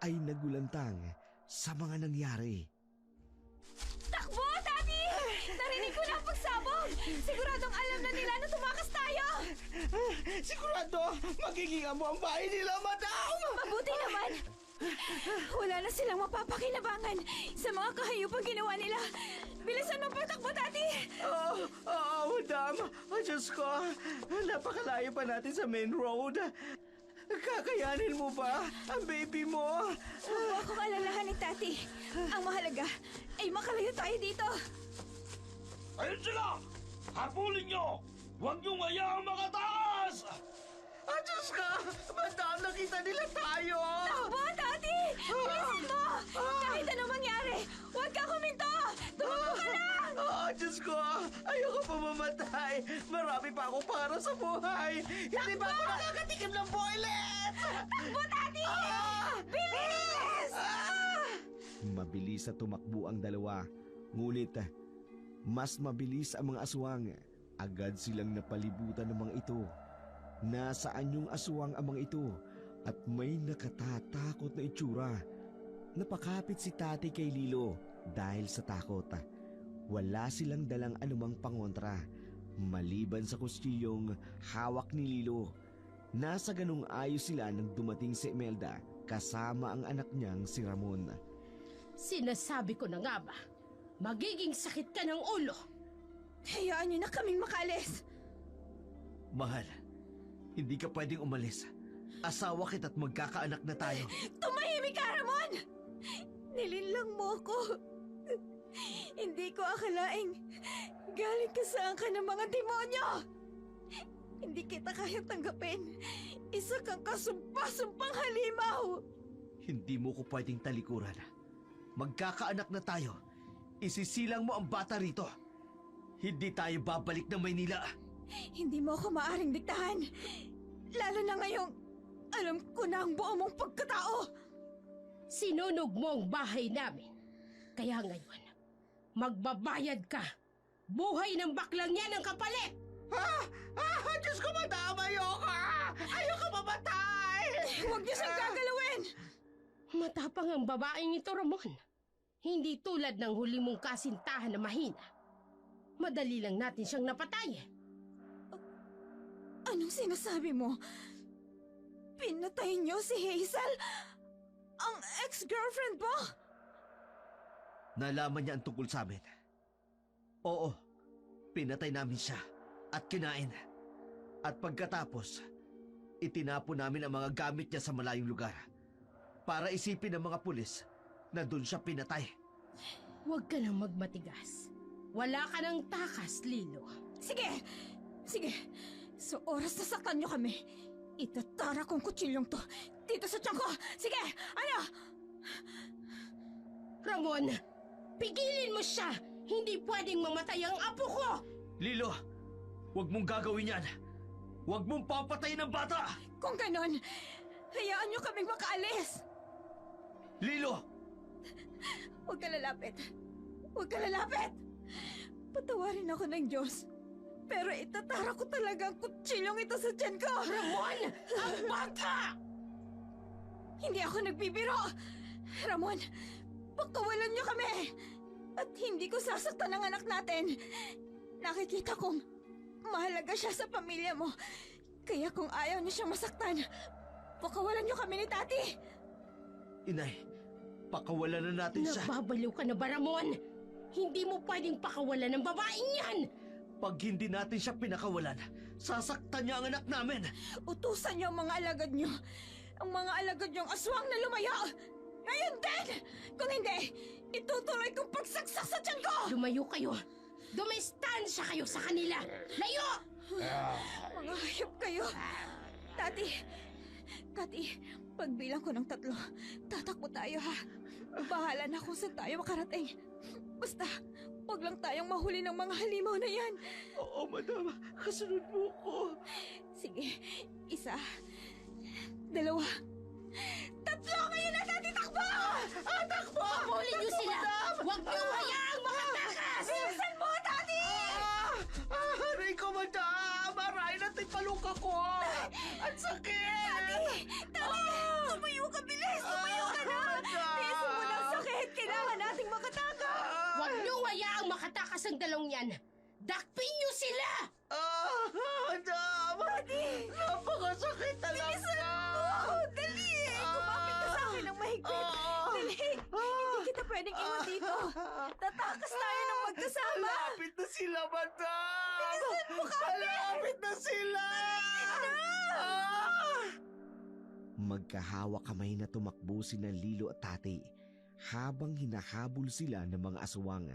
ay nagulantang sa mga nangyari. Takbo, Tati! Narinig ko na ang pagsabog! Siguradong alam na nila na tumakas tayo! Sigurado, magiging amo ang bahay nila, madam! Mabuti naman! Wala na silang mapapakinabangan sa mga kahayupang ginawa nila. Bilisan mo patakbo, Tati! Madam. Diyos ko, napakalayo pa natin sa main road. Kakayanin mo ba ang baby mo? Huwag mo akong alalahan ni Tati. Ang mahalaga ay makalayo tayo dito. Ayun sila! Habulin nyo! Huwag niyong hayaang makataas! Diyos ko, madam, nakita nila tayo. Takbo, Tati! Bilisan mo! Kahit anong mangyari, huwag ka kuminto! Tumakbo ka lang! Diyos ko, ayoko pa mamatay. Marami pa ako para sa buhay. Hindi ba ako nakakatikim ng boylet? Takbo, Tati! Bilis! Mabilis na tumakbo ang dalawa. Ngunit mas mabilis ang mga aswang. Agad silang napalibutan ng mga ito. Nasaan yung aswang ang mga ito at may nakatatakot na itsura. Napakapit si Tati kay Lilo dahil sa takot. Wala silang dalang anumang pangontra maliban sa kustilyong hawak ni Lilo. Nasa ganung ayos sila nang dumating si Imelda kasama ang anak niyang si Ramon. Sinasabi ko na nga ba, magiging sakit ka ng ulo. Hayaan niyo na kaming makalis. Mahal, hindi ka pwedeng umalis. Asawa kita't magkakaanak na tayo. Tumahimik ka, Ramon! Nilinlang mo ako. Hindi ko akalaing galing ka sa angka ng mga demonyo. Hindi kita kaya tanggapin. Isa kang kasumpa-sumpang halimaw. Hindi mo ko pwedeng talikuran. Magkakaanak na tayo. Isisilang mo ang bata rito. Hindi tayo babalik ng Maynila. Hindi mo ako maaring diktahan. Lalo na ngayong alam ko na ang buo mong pagkatao. Sinunog mo ang bahay namin. Kaya ngayon, magbabayad ka. Buhay ng baklang yan ang kapalit! Diyos ko, madam, ayoko mamatay. Huwag niyo siyang gagalawin! Matapang ang babaeng ito, Ramon. Hindi tulad ng huli mong kasintahan na mahina. Madali lang natin siyang napatay. Anong sinasabi mo? Pinatay niyo si Hazel? Ang ex-girlfriend mo? Nalaman niya ang tungkol sa amin. Oo, pinatay namin siya at kinain. At pagkatapos, itinapon namin ang mga gamit niya sa malayong lugar para isipin ng mga pulis na doon siya pinatay. Huwag ka nang magmatigas. Wala ka ng takas, Lilo. Sige! Sige! Sa oras na saktan niyo kami, itatara kong kutsilyong to dito sa tiyan ko! Sige! Ano? Ramon, pigilin mo siya! Hindi pwedeng mamatay ang apo ko! Lilo, huwag mong gagawin yan. Huwag mong papatayin ang bata! Kung ganon, hayaan niyo kaming makaalis! Lilo! Huwag ka lalapit! Huwag ka lalapit! Patawarin ako ng Diyos. Pero itatara ko talaga ang kutsilyong ito sa tiyan ko! Ramon! Ang bata! Hindi ako nagbibiro! Ramon, pagkawalan niyo kami! At hindi ko sasaktan ang anak natin. Nakikita kong mahalaga siya sa pamilya mo. Kaya kung ayaw niyo siyang masaktan, pakawalan niyo kami ni Tati! Inay, pakawalan na natin siya. Nagbabaliw ka na ba, Ramon? Hindi mo pwedeng pakawalan ng babaeng yan! Pag hindi natin siya pinakawalan, sasaktan niya ang anak namin. Utusan niyo ang mga alagad niyo. Ang mga alagad niyong aswang na lumayo! Ngayon din! Kung hindi, itutuloy kong pagsaksak sa tiyan ko! Lumayo kayo! Dumistansya kayo sa kanila! Layo! Mga hayop kayo! Tati, pagbilang ko ng 3, tatakbo tayo ha. Bahala na kung saan tayo makarating. Basta, huwag lang tayong mahuli ng mga halimaw na yan. Oo, madam. Kasunod mo ko. Sige, 1, 2, 3, ngayon na natin takbo! Takbo! Habulin niyo sila! Huwag niyo hayaang makatakas! Bilisan mo, Tati! Aray ko, madam! Aray natin paluka ko! Ang sakit! Tati! Tumayo ka, bilis! Tumayo ka na! Tiisin mo na ang sakit! Kailangan nating makatakas! Huwag niyo hayaang makatakas ang dalawang yan! Dakpin niyo sila! Madam! Napakasakit talaga! Bilisan mo! Dali! Kumapit ka sa akin ng mahigpit! Dali! Hindi kita pwedeng iwan dito! Tatakas tayo ng magkasama! Malapit na sila, madam! Bilisan mo kami! Malapit na sila! Magkahawak kamay na tumakbo sina Lilo at Tati habang hinahabol sila ng mga aswang.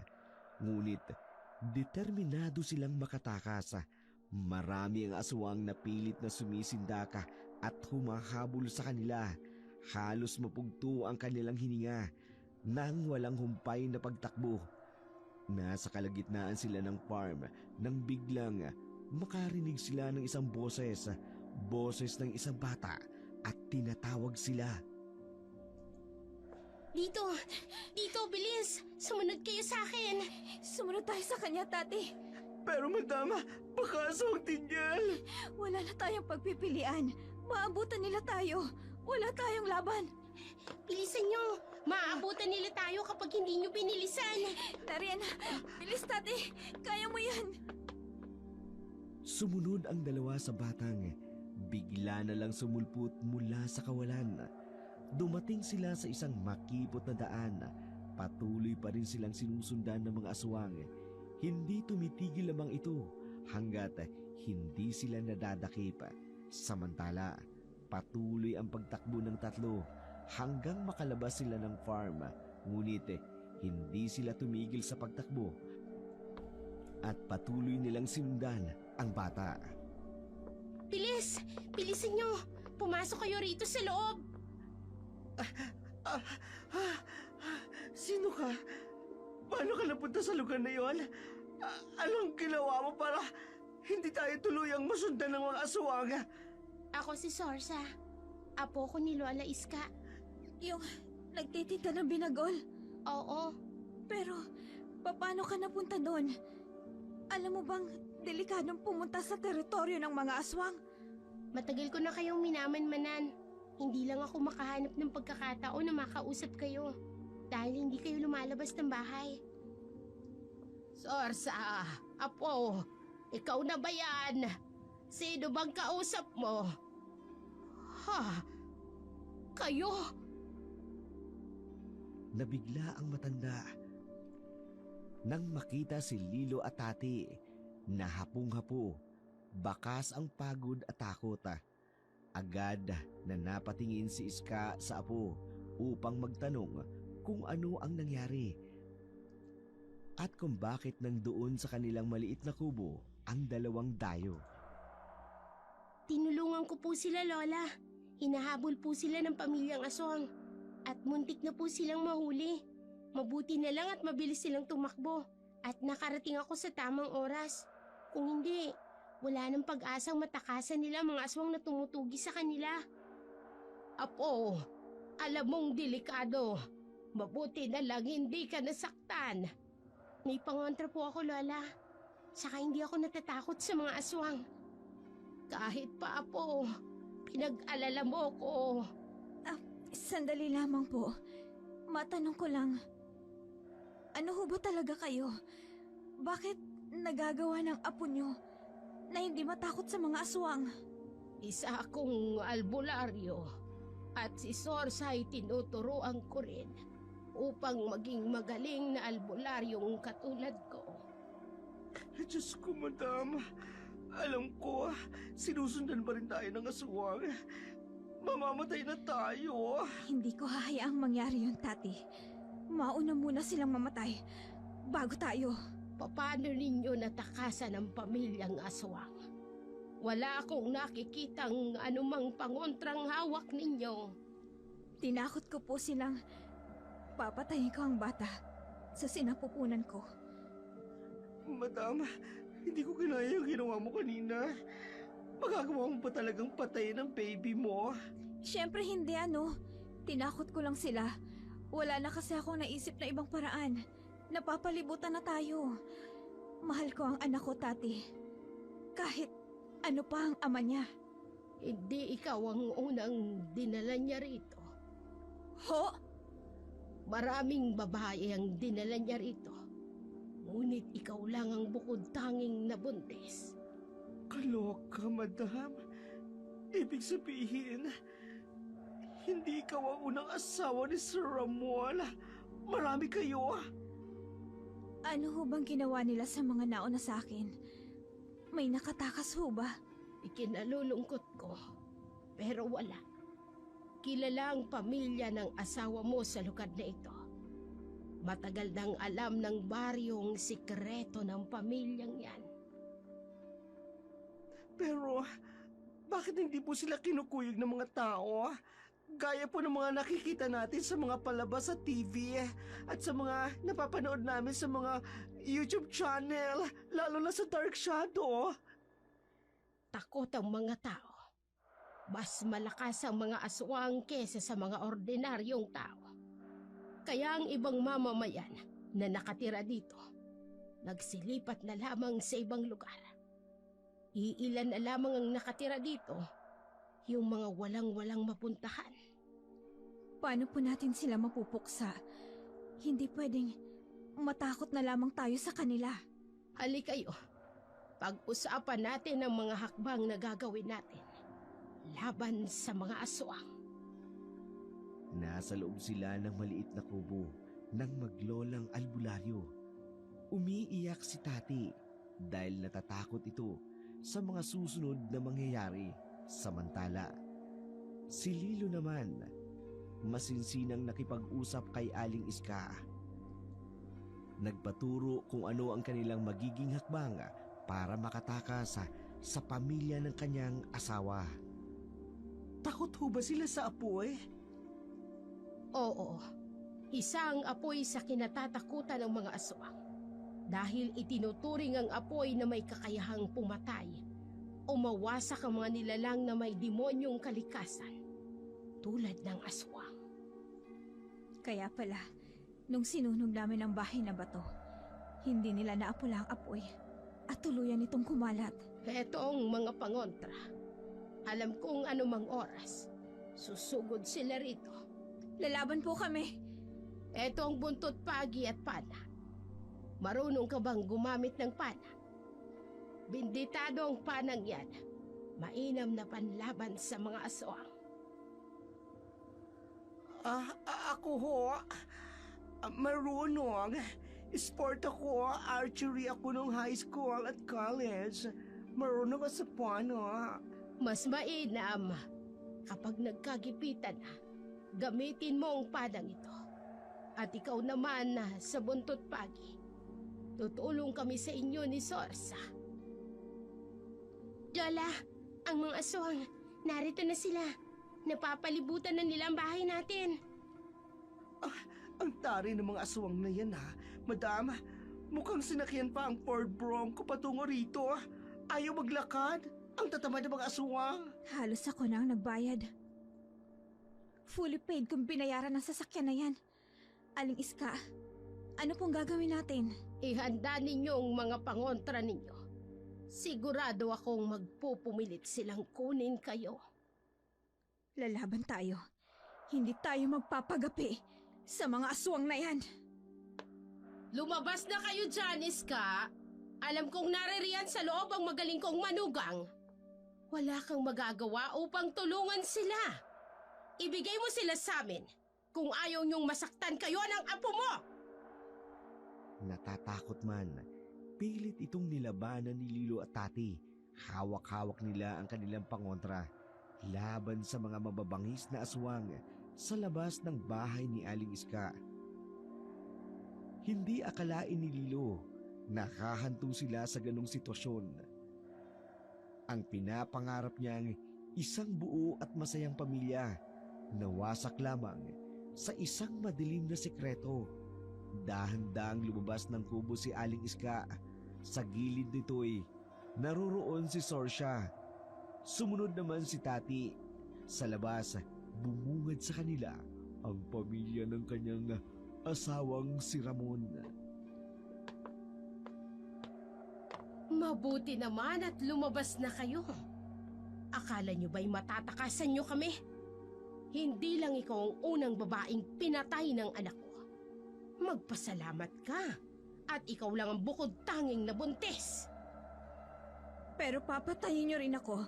Ngunit determinado silang makatakas. Marami ang aswang na pilit na sumisindaka at humahabol sa kanila. Halos mapugto ang kanilang hininga nang walang humpay na pagtakbo. Nasa kalagitnaan sila ng farm nang biglang makarinig sila ng isang boses ng isang bata at tinatawag sila. Dito! Dito, bilis! Sumunod kayo sa akin! Sumunod tayo sa kanya, Tati! Pero madam, baka aswang din yan! Wala na tayong pagpipilian. Maabutan nila tayo. Wala tayong laban. Bilisan niyo! Maaabutan nila tayo kapag hindi niyo binilisan! Tarian, bilis, Tati! Kaya mo yan! Sumunod ang dalawa sa batang. Bigla na lang sumulpot mula sa kawalan. Dumating sila sa isang makipot na daan. Patuloy pa rin silang sinusundan ng mga aswang. Hindi tumitigil lamang ito hanggat hindi sila nadadakip. Samantala, patuloy ang pagtakbo ng 3 hanggang makalabas sila ng farm. Ngunit hindi sila tumigil sa pagtakbo at patuloy nilang sinundan ang bata. Bilis! Bilisan niyo! Pumasok kayo rito sa loob! Sino ka? Paano ka napunta sa lugar na yon? Anong ginawa mo para hindi tayo tuluyang masundan ng mga aswang? Ako si Sorsa. Apo ko ni Lola Iska. Yung nagtitinda ng binagol. Oo. Pero, paano ka napunta doon? Alam mo bang delikadong pumunta sa teritoryo ng mga aswang? Matagal ko na kayong minamanmanan. Hindi lang ako makahanap ng pagkakataon na makausap kayo. Dahil hindi kayo lumalabas ng bahay. Sorsa, Apo, ikaw na ba yan? Sino bang kausap mo? Ha? Kayo? Nabigla ang matanda. Nang makita si Lilo at Tati, nahapong-hapo, bakas ang pagod at takot. Agad na napatingin si Iska sa apo upang magtanong kung ano ang nangyari at kung bakit nandoon sa kanilang maliit na kubo ang 2 dayo. Tinulungan ko po sila, Lola. Hinahabol po sila ng pamilyang aswang. At muntik na po silang mahuli. Mabuti na lang at mabilis silang tumakbo. At nakarating ako sa tamang oras. Kung hindi, wala nang pag-asang matakasan nila mga aswang na tumutugi sa kanila. Apo, alam mong delikado. Mabuti na lang hindi ka nasaktan. May pangontra po ako, Lola. Saka hindi ako natatakot sa mga aswang. Kahit pa, Apo, pinag-alala mo ko. Sandali lamang po. Matanong ko lang. Ano ho ba talaga kayo? Bakit nagagawa ng apo nyo na hindi matakot sa mga aswang? Isa akong albularyo at si Sorsa ay tinuturoan ko rin upang maging magaling na albularyong katulad ko. Diyos ko, madam. Alam ko, sinusundan pa rin tayo ng aswang. Mamamatay na tayo. Hindi ko hahayaang mangyari yun, Tati. Mauna muna silang mamatay bago tayo. Paano ninyo natakasan ang pamilyang aswang? Wala akong nakikitang anumang pangontrang hawak ninyo. Tinakot ko po silang papatayin ko ang bata sa sinapupunan ko. Madam, hindi ko kinaya yung ginawa mo kanina. Magagawa mo pa talagang patayin ang baby mo? Siyempre hindi Tinakot ko lang sila. Wala na kasi akong naisip na ibang paraan. Napapalibutan na tayo. Mahal ko ang anak ko, Tati. Kahit ano pa ang ama niya. Hindi ikaw ang unang dinala niya rito. Ho? Maraming babae ang dinala niya rito. Ngunit ikaw lang ang bukod tanging nabuntis. Kaloka, madam. Ibig sabihin, hindi ikaw ang unang asawa ni Sir Ramon. Marami kayo. Ano ho bang ginawa nila sa mga nauna sa akin? May nakatakas ho ba? Ikinalulungkot ko, pero wala. Kilala ang pamilya ng asawa mo sa lugar na ito. Matagal nang alam ng baryong sikreto ng pamilyang yan. Pero, bakit hindi po sila kinukuyog ng mga tao? Gaya po ng mga nakikita natin sa mga palabas sa TV at sa mga napapanood namin sa mga YouTube channel, lalo na sa Dark Shadow. Takot ang mga tao. Mas malakas ang mga aswang kesa sa mga ordinaryong tao. Kaya ang ibang mamamayan na nakatira dito, nagsilipat na lamang sa ibang lugar. Iilan na lamang ang nakatira dito, yung mga walang-walang mapuntahan. Paano po natin sila mapupuksa? Hindi pwedeng matakot na lamang tayo sa kanila. Halika kayo. Pag-usapan natin ang mga hakbang na gagawin natin laban sa mga aswang. Nasa loob sila ng maliit na kubo ng maglolang albularyo. Umiiyak si Tati dahil natatakot ito sa mga susunod na mangyayari. Samantala, si Lilo naman, masinsinang nakipag-usap kay Aling Iska. Nagpaturo kung ano ang kanilang magiging hakbang para makatakas sa pamilya ng kanyang asawa. Takot ho ba sila sa apoy? Oo, isang apoy sa kinatatakutan ng mga aswang. Dahil itinuturing ang apoy na may kakayahang pumatay o mawasak ang mga nilalang na may demonyong kalikasan, tulad ng aswang. Kaya pala, nung sinunog namin ang bahay na bato, hindi nila naapula ang apoy at tuluyan itong kumalat. Hetong mga pangontra, alam kong anumang oras, susugod sila rito. Lalaban po kami. Eto ang buntot pagi at pana. Marunong ka bang gumamit ng pana? Binditado ang panang yan. Mainam na panlaban sa mga aswang. Ako ho, marunong. Sport ako, archery ako nung high school at college. Marunong ka sa pano. Mas mainam kapag nagkagipitan na, gamitin mo ang panang ito. At ikaw naman sa buntot pagi, tutulong kami sa inyo ni Sorsa. Lola, ang mga aswang, narito na sila. Napapalibutan na nila ang bahay natin. Ang tari ng mga aswang na yan ha. Madam, mukhang sinakyan pa ang Ford Bronco patungo rito. Ayaw maglakad. Ang tatamad ng mga aswang. Halos ako na ang nagbayad. Fully paid kung binayaran ng sasakyan na yan. Aling Iska, ano pong gagawin natin? Ihanda ninyong mga pangontra ninyo. Sigurado akong magpupumilit silang kunin kayo. Lalaban tayo. Hindi tayo magpapagapi sa mga aswang na yan. Lumabas na kayo dyan, Iska. Alam kong naririyan sa loob ang magaling kong manugang. Wala kang magagawa upang tulungan sila. Ibigay mo sila sa amin kung ayaw niyong masaktan kayo ng apo mo. Natatakot man, pilit itong nilabanan ni Lilo at Tati. Hawak-hawak nila ang kanilang pangontra laban sa mga mababangis na aswang sa labas ng bahay ni Aling Iska. Hindi akalain ni Lilo nakahantong sila sa ganong sitwasyon. Ang pinapangarap niyang isang buo at masayang pamilya nawasak lamang sa isang madilim na sekreto. Dahan-dahang lumabas ng kubo si Aling Iska. Sa gilid nito'y naroroon si Sorsha. Sumunod naman si Tati. Sa labas, bumungad sa kanila ang pamilya ng kanyang asawang si Ramon. Mabuti naman at lumabas na kayo. Akala nyo ba'y matatakasan nyo kami? Hindi lang ikaw ang unang babaeng pinatay ng anak ko. Magpasalamat ka. At ikaw lang ang bukod tanging nabuntis. Pero papatayin niyo rin ako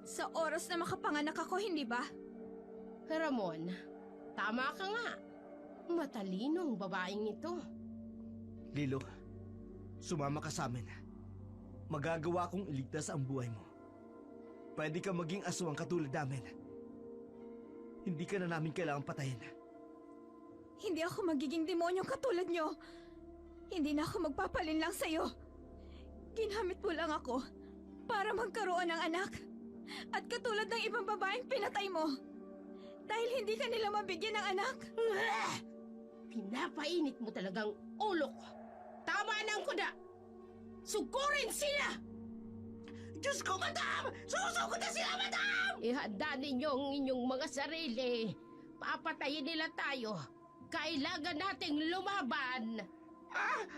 sa oras na makapanganak ako, hindi ba? Ramon, tama ka nga. Matalino ang babaeng ito. Lilo, sumama ka sa amin. Magagawa kong iligtas ang buhay mo. Pwede ka maging aswang katulad namin. Hindi ka na namin kailangang patayin. Hindi ako magiging demonyong katulad niyo. Hindi na ako magpapalinlang sa'yo. Ginamit mo lang ako para magkaroon ng anak. At katulad ng ibang babaeng pinatay mo. Dahil hindi ka nila mabigyan ng anak. Pinapainit mo talagang ulo ko. Tama na ang kuda. Sugurin sila! Diyos ko, madam! Susuko na sila, madam! Ihanda ninyo ang inyong mga sarili. Papatayin nila tayo. Kailangan nating lumaban.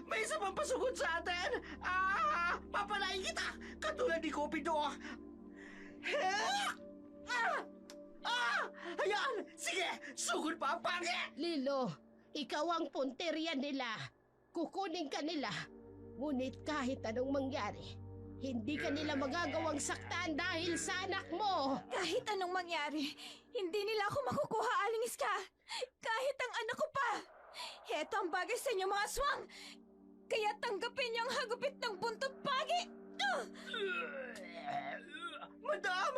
May isa pang pasugod sa atin! Papalain kita! Katulad ni Cupido! Ayan! Sige! Sugod pa ang pangit! Lilo, ikaw ang punteriya nila. Kukunin ka nila. Ngunit kahit anong mangyari, hindi ka nila magagawang saktan dahil sa anak mo. Kahit anong mangyari, hindi nila ako makukuha, Aling Iska. Kahit ang anak ko pa. Heto ang bagay sa inyo, mga aswang. Kaya tanggapin niyo ang hagupit ng buntot pagi. Madam!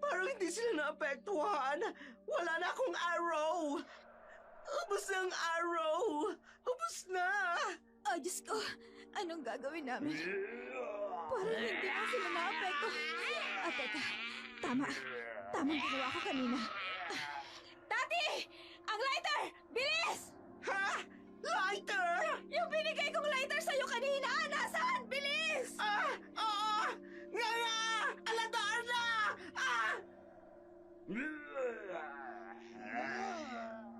Parang hindi sila naapektuhan! Wala na akong arrow! Ubus na ang arrow! Ubus na! Oh, Diyos ko. Anong gagawin namin? Parang hindi na sila na-apekto. Teka. Tama. Tamang ginawa ko kanina. Tati! Ang lighter! Bilis! Ha? Lighter! Yung binigay kong lighter sa'yo kanina! Nasaan? Bilis! Oo! Nga! Aladar na!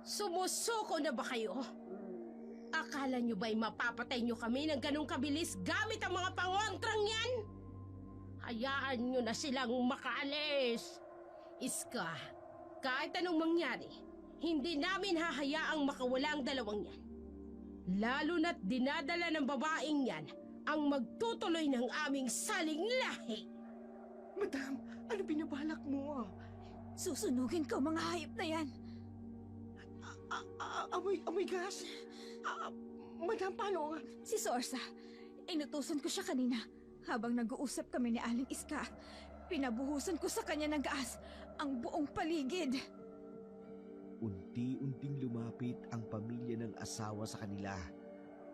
Sumusuko na ba kayo? Akala nyo ba'y mapapatay nyo kami ng ganong kabilis gamit ang mga pangontrang yan? Hayaan nyo na silang makaalis. Iska, kahit anong mangyari, hindi namin hahayaang makawala ang dalawang yan. Lalo na't dinadala ng babaeng yan ang magtutuloy ng aming saling lahi. Madam, ano binabalak mo? Susunugin ko mga hayop na yan. Amoy gas? Madam, paano? Si Sorsa, inutusan ko siya kanina habang nag-uusap kami ni Aling Iska. Pinabuhusan ko sa kanya ng gas ang buong paligid. Unti-unting lumapit ang pamilya ng asawa sa kanila.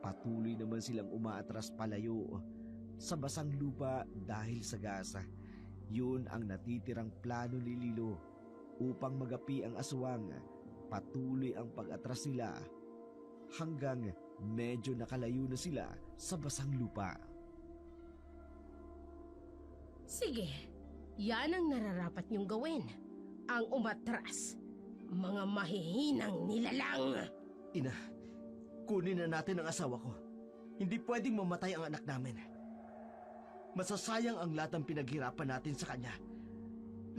Patuloy naman silang umaatras palayo sa basang lupa dahil sa gasa. Yun ang natitirang plano ni Lilo upang magapi ang aswang. Patuloy ang pag-atras nila hanggang medyo nakalayo na sila sa basang lupa. Sige, yan ang nararapat niyong gawin. Ang umatras. Mga mahihinang nilalang. Ina, kunin na natin ang asawa ko. Hindi pwedeng mamatay ang anak namin. Masasayang ang lahat ng pinaghirapan natin sa kanya.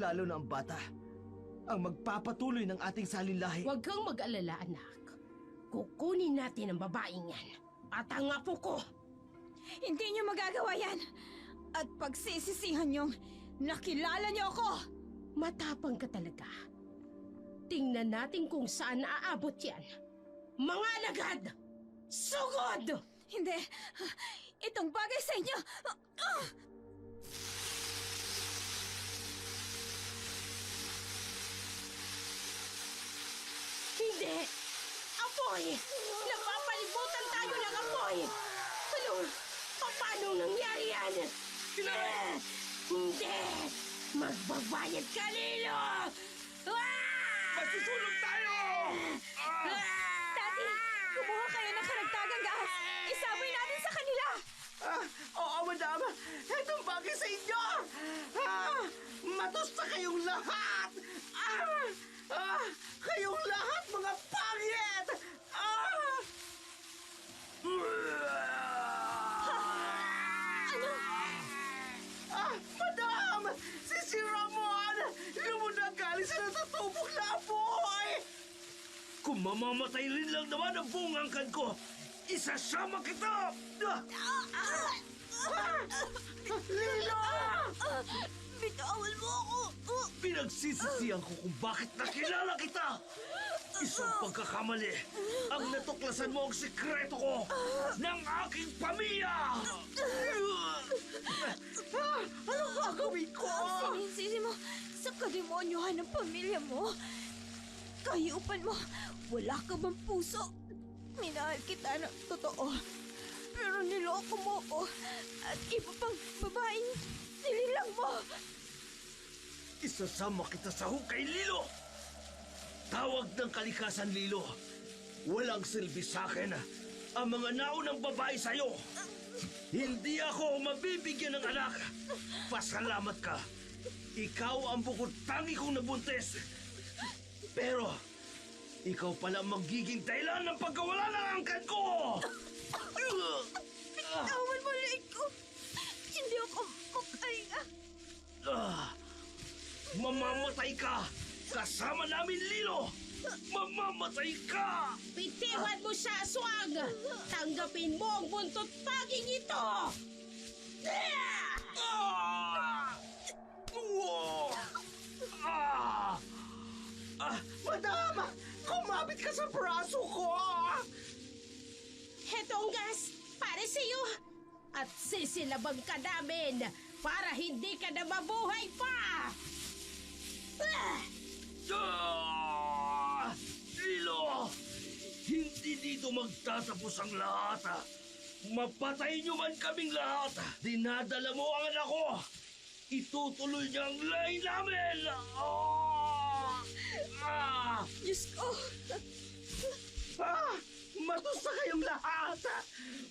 Lalo na ang bata, ang magpapatuloy ng ating salinlahi. Huwag kang mag-alala, anak. Kukunin natin ang babaeng yan. At ang apo ko. Hindi niyo magagawa yan. At pagsisisihan niyong nakilala niyo ako. Matapang ka talaga. Tingnan natin kung saan aabot yan. Mga alagad! Sugod! Hindi. Itong bagay sa inyo. Hindi! Apoy! Napapalibutan tayo ng apoy! Hoy! Ano? Paano nangyari yan? Hindi! Magbabayad ka, Lilo! Masusunog tayo! Daddy, kumuha kayo ng karagdagang gas. Isabay natin sa kanila. Oo, madam. Itong bagay sa inyo. Matusta kayong lahat. Kayong lahat, mga pangit. Ano? Madam! Si Ramon! Lumunang galing sa natutubog na apoy! Kung mamamatay rin lang naman ang buong angkan ko, isasama kita! Lilo! Bitawan mo ako. Pinagsisisihan ko kung bakit nakilala kita! Isang pagkakamali ang natuklasan mo ang sikreto ko ng aking pamilya! Anong gagawin ko? Sininsisi mo sa kademonyohan ng pamilya mo. Kayupan mo, wala ka bang puso? Minahal kita ng totoo. Pero niloko mo ko at iba pang babaeng nililang mo. Isasama kita sa hukay, Lilo! Tawag ng kalikasan, Lilo. Walang silbi sa akin ang mga naunang babae sa'yo. Hindi ako mabibigyan ng anak. Pasalamat ka. Ikaw ang bukod tangi kong nabuntis. Pero, ikaw pala magiging dahilan ng pagkawala ng angkan ko! Bitawan mo leeg ko. Hindi ako makahinga. Mamamatay ka! Kasama namin, Lilo! Mamamatay ka! Bitiwan mo siya, aswang! Tanggapin mo ang buntot paging ito! Madam! Kumapit ka sa braso ko! Heto ang gas para sa iyo! At sisilabang ka namin para hindi ka na mabuhay pa! Lilo! Hindi dito magtatapos ang lahat. Mapatay niyo man kaming lahat. Dinadala mo ang anak ko. Itutuloy niya ang lahi namin. Diyos ko. Matusta kayong lahat!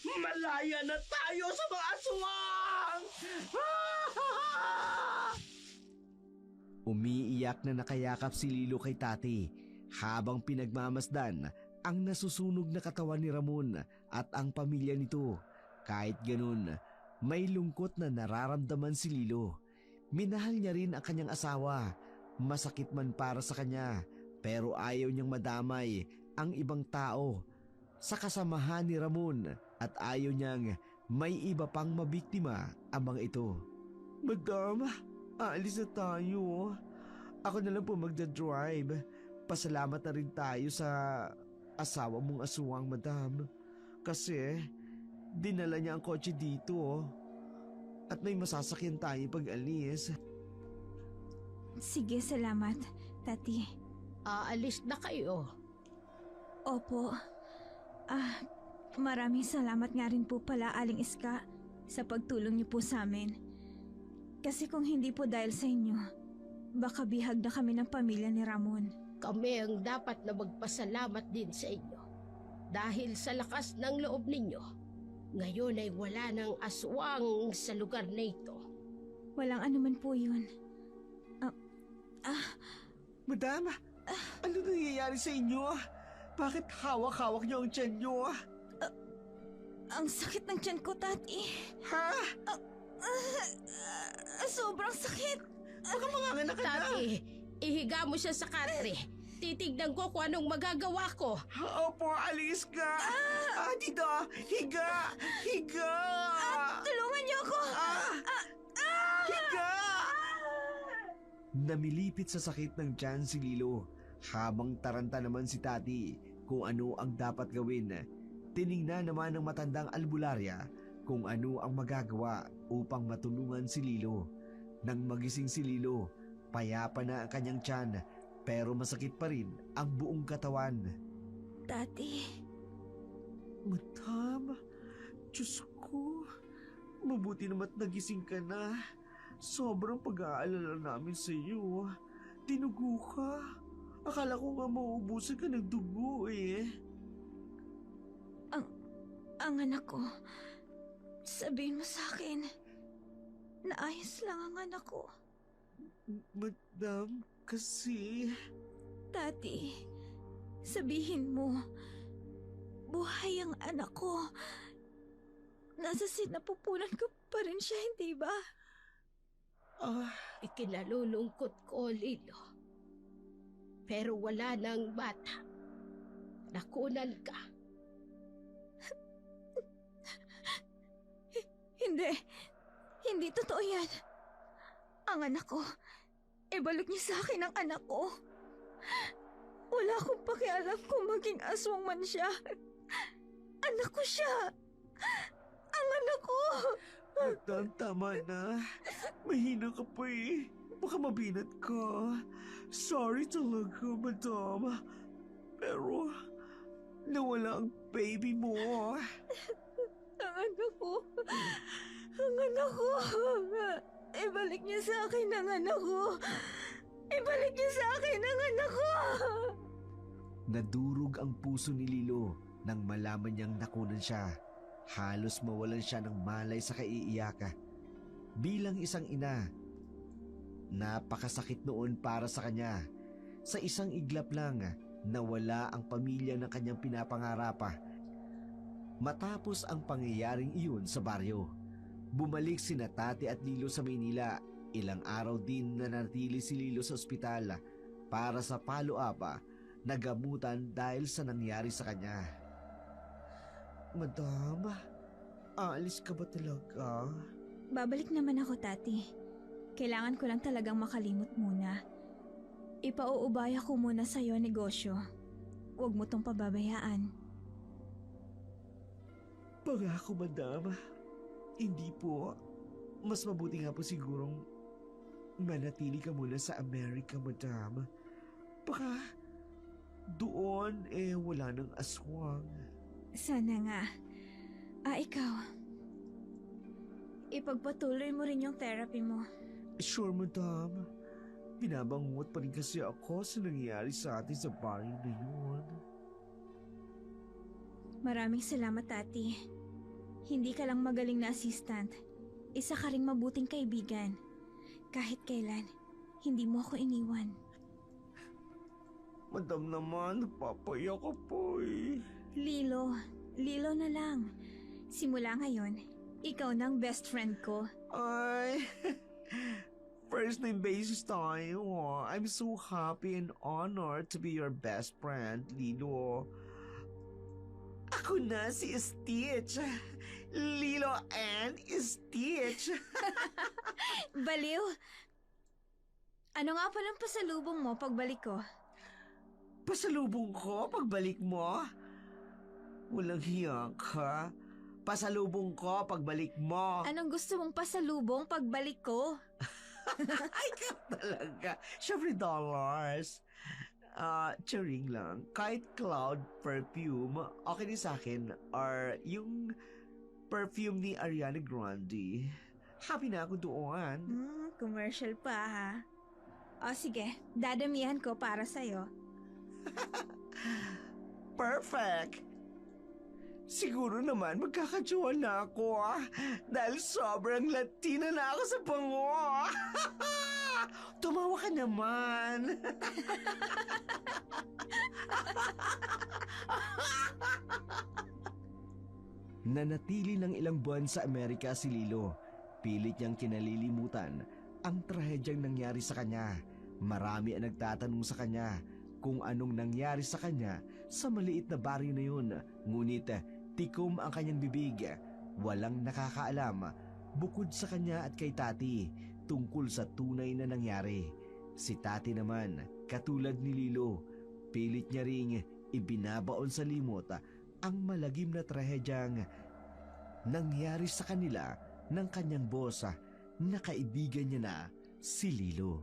Malaya na tayo sa mga aswang! Umiiyak na nakayakap si Lilo kay Tati habang pinagmamasdan ang nasusunog na katawan ni Ramon at ang pamilya nito. Kahit ganun, may lungkot na nararamdaman si Lilo. Minahal niya rin ang kanyang asawa. Masakit man para sa kanya, pero ayaw niyang madamay ang ibang tao sa kasamahan ni Ramon at ayaw niyang may iba pang mabiktima ang mga ito. Madam, aalis na tayo. Ako na lang po magdadrive. Pasalamat na rin tayo sa asawa mong aswang, madam. Kasi dinala niya ang kotse dito. At may masasakyan tayo pag alis. Sige, salamat, Tati. Aalis na kayo. Opo. Maraming salamat nga rin po pala, Aling Iska, sa pagtulong niyo po sa amin. Kasi kung hindi po dahil sa inyo, baka bihag na kami ng pamilya ni Ramon. Kami ang dapat na magpasalamat din sa inyo. Dahil sa lakas ng loob ninyo, ngayon ay wala ng aswang sa lugar na ito. Walang anuman po yun. Madam, ano nangyayari sa inyo? Bakit hawak-hawak niyo ang tiyan niyo? Ang sakit ng tiyan ko, Tati. Ha? Sobrang sakit. Baka manganganak ka na. Tati, ihiga mo siya sa katre. Titignan ko kung anong magagawa ko. Opo, alis ka. Dito, higa. Higa. Tulungan niyo ako. Higa. Namilipit sa sakit ng tiyan si Lilo habang taranta naman si Tati kung ano ang dapat gawin. Tiningnan naman ng matandang albularya kung ano ang magagawa upang matulungan si Lilo. Nang magising si Lilo, payapa na ang kanyang tiyan pero masakit pa rin ang buong katawan. Tati. Madam, Diyos ko, mabuti naman nagising ka na. Sobrang pag-aalala namin sa iyo. Tinugo ka. Akala ko nga mauubusan ka ng dugo eh. Ang anak ko, sabihin mo sa akin, naayos lang ang anak ko. Madam, kasi... Tati, sabihin mo, buhay ang anak ko. Nasa sinapupunan ko pa rin siya, hindi ba? Ikinalulungkot ko, Lilo. Pero wala nang bata. Nakunan ka. Hindi totoo yan. Ang anak ko, ibalik niya sa akin ang anak ko. Wala akong pakialam kung maging aswang man siya. Anak ko siya. Ang anak ko. Madam, tama na. Mahina ka pa eh. Baka mabinat ka. Sorry talaga, madam. Pero, nawala ang baby mo. Ang anak ko. Ang anak ko. Ibalik niya sa akin ang anak ko. Ibalik niya sa akin ang anak ko. Nadurog ang puso ni Lilo nang malaman niyang nakunan siya. Halos mawalan siya ng malay sa kaiiyaka. Bilang isang ina, napakasakit noon para sa kanya. Sa isang iglap lang, nawala ang pamilya ng kanyang pinapangarap. Matapos ang pangyayaring iyon sa baryo, bumalik sina Tati at Lilo sa Maynila. Ilang araw din nanatili si Lilo sa ospital para sa follow-up na gamutan dahil sa nangyari sa kanya. Madam, aalis ka ba talaga? Babalik naman ako, Tati. Kailangan ko lang talagang makalimot muna. Ipauubaya ko muna sa'yo ang negosyo. Huwag mo tong pababayaan. Pangako, madam. Hindi po. Mas mabuti nga po sigurong manatili ka muna sa Amerika, madam. Baka doon wala ng aswang. Sana nga. Ikaw. Ipagpatuloy mo rin yung therapy mo. Sure, madam. Binabangungot pa rin kasi ako sa nangyayari sa atin sa baryo na yun. Maraming salamat, Tati. Hindi ka lang magaling na assistant. Isa ka ring mabuting kaibigan. Kahit kailan, hindi mo ako iniwan. Madam naman, napapaya ka po eh. Lilo na lang. Simula ngayon, ikaw na ang best friend ko. Ay, first name basis tayo. I'm so happy and honored to be your best friend, Lilo. Ako na si Stitch. Lilo and Stitch. Baliw! Ano nga palang pasalubong mo pagbalik ko? Pasalubong ko pagbalik mo? Walang hiya ka. Pasalubong ko pagbalik mo. Anong gusto mong pasalubong pagbalik ko? Ay, ka talaga. Syempre dollars. Charing lang. Kahit cloud perfume, okay din sa akin. Or yung perfume ni Ariana Grande. Happy na ako doon. Commercial pa ha. O sige, dadamihan ko para sa'yo. Perfect! Siguro naman magkakajowa na ako dahil sobrang Latina na ako sa bango. Tumawa ka naman. Nanatili ng ilang buwan sa Amerika si Lilo. Pilit niyang kinalilimutan ang trahedyang nangyari sa kanya. Marami ang nagtatanong sa kanya kung anong nangyari sa kanya sa maliit na baryo na yun. Ngunit tikom ang kanyang bibig. Walang nakakaalam bukod sa kanya at kay Tati tungkol sa tunay na nangyari. Si Tati naman, katulad ni Lilo, pilit niya ring ibinabaon sa limot ang malagim na trahedyang nangyari sa kanila ng kanyang boss na kaibigan niya na si Lilo.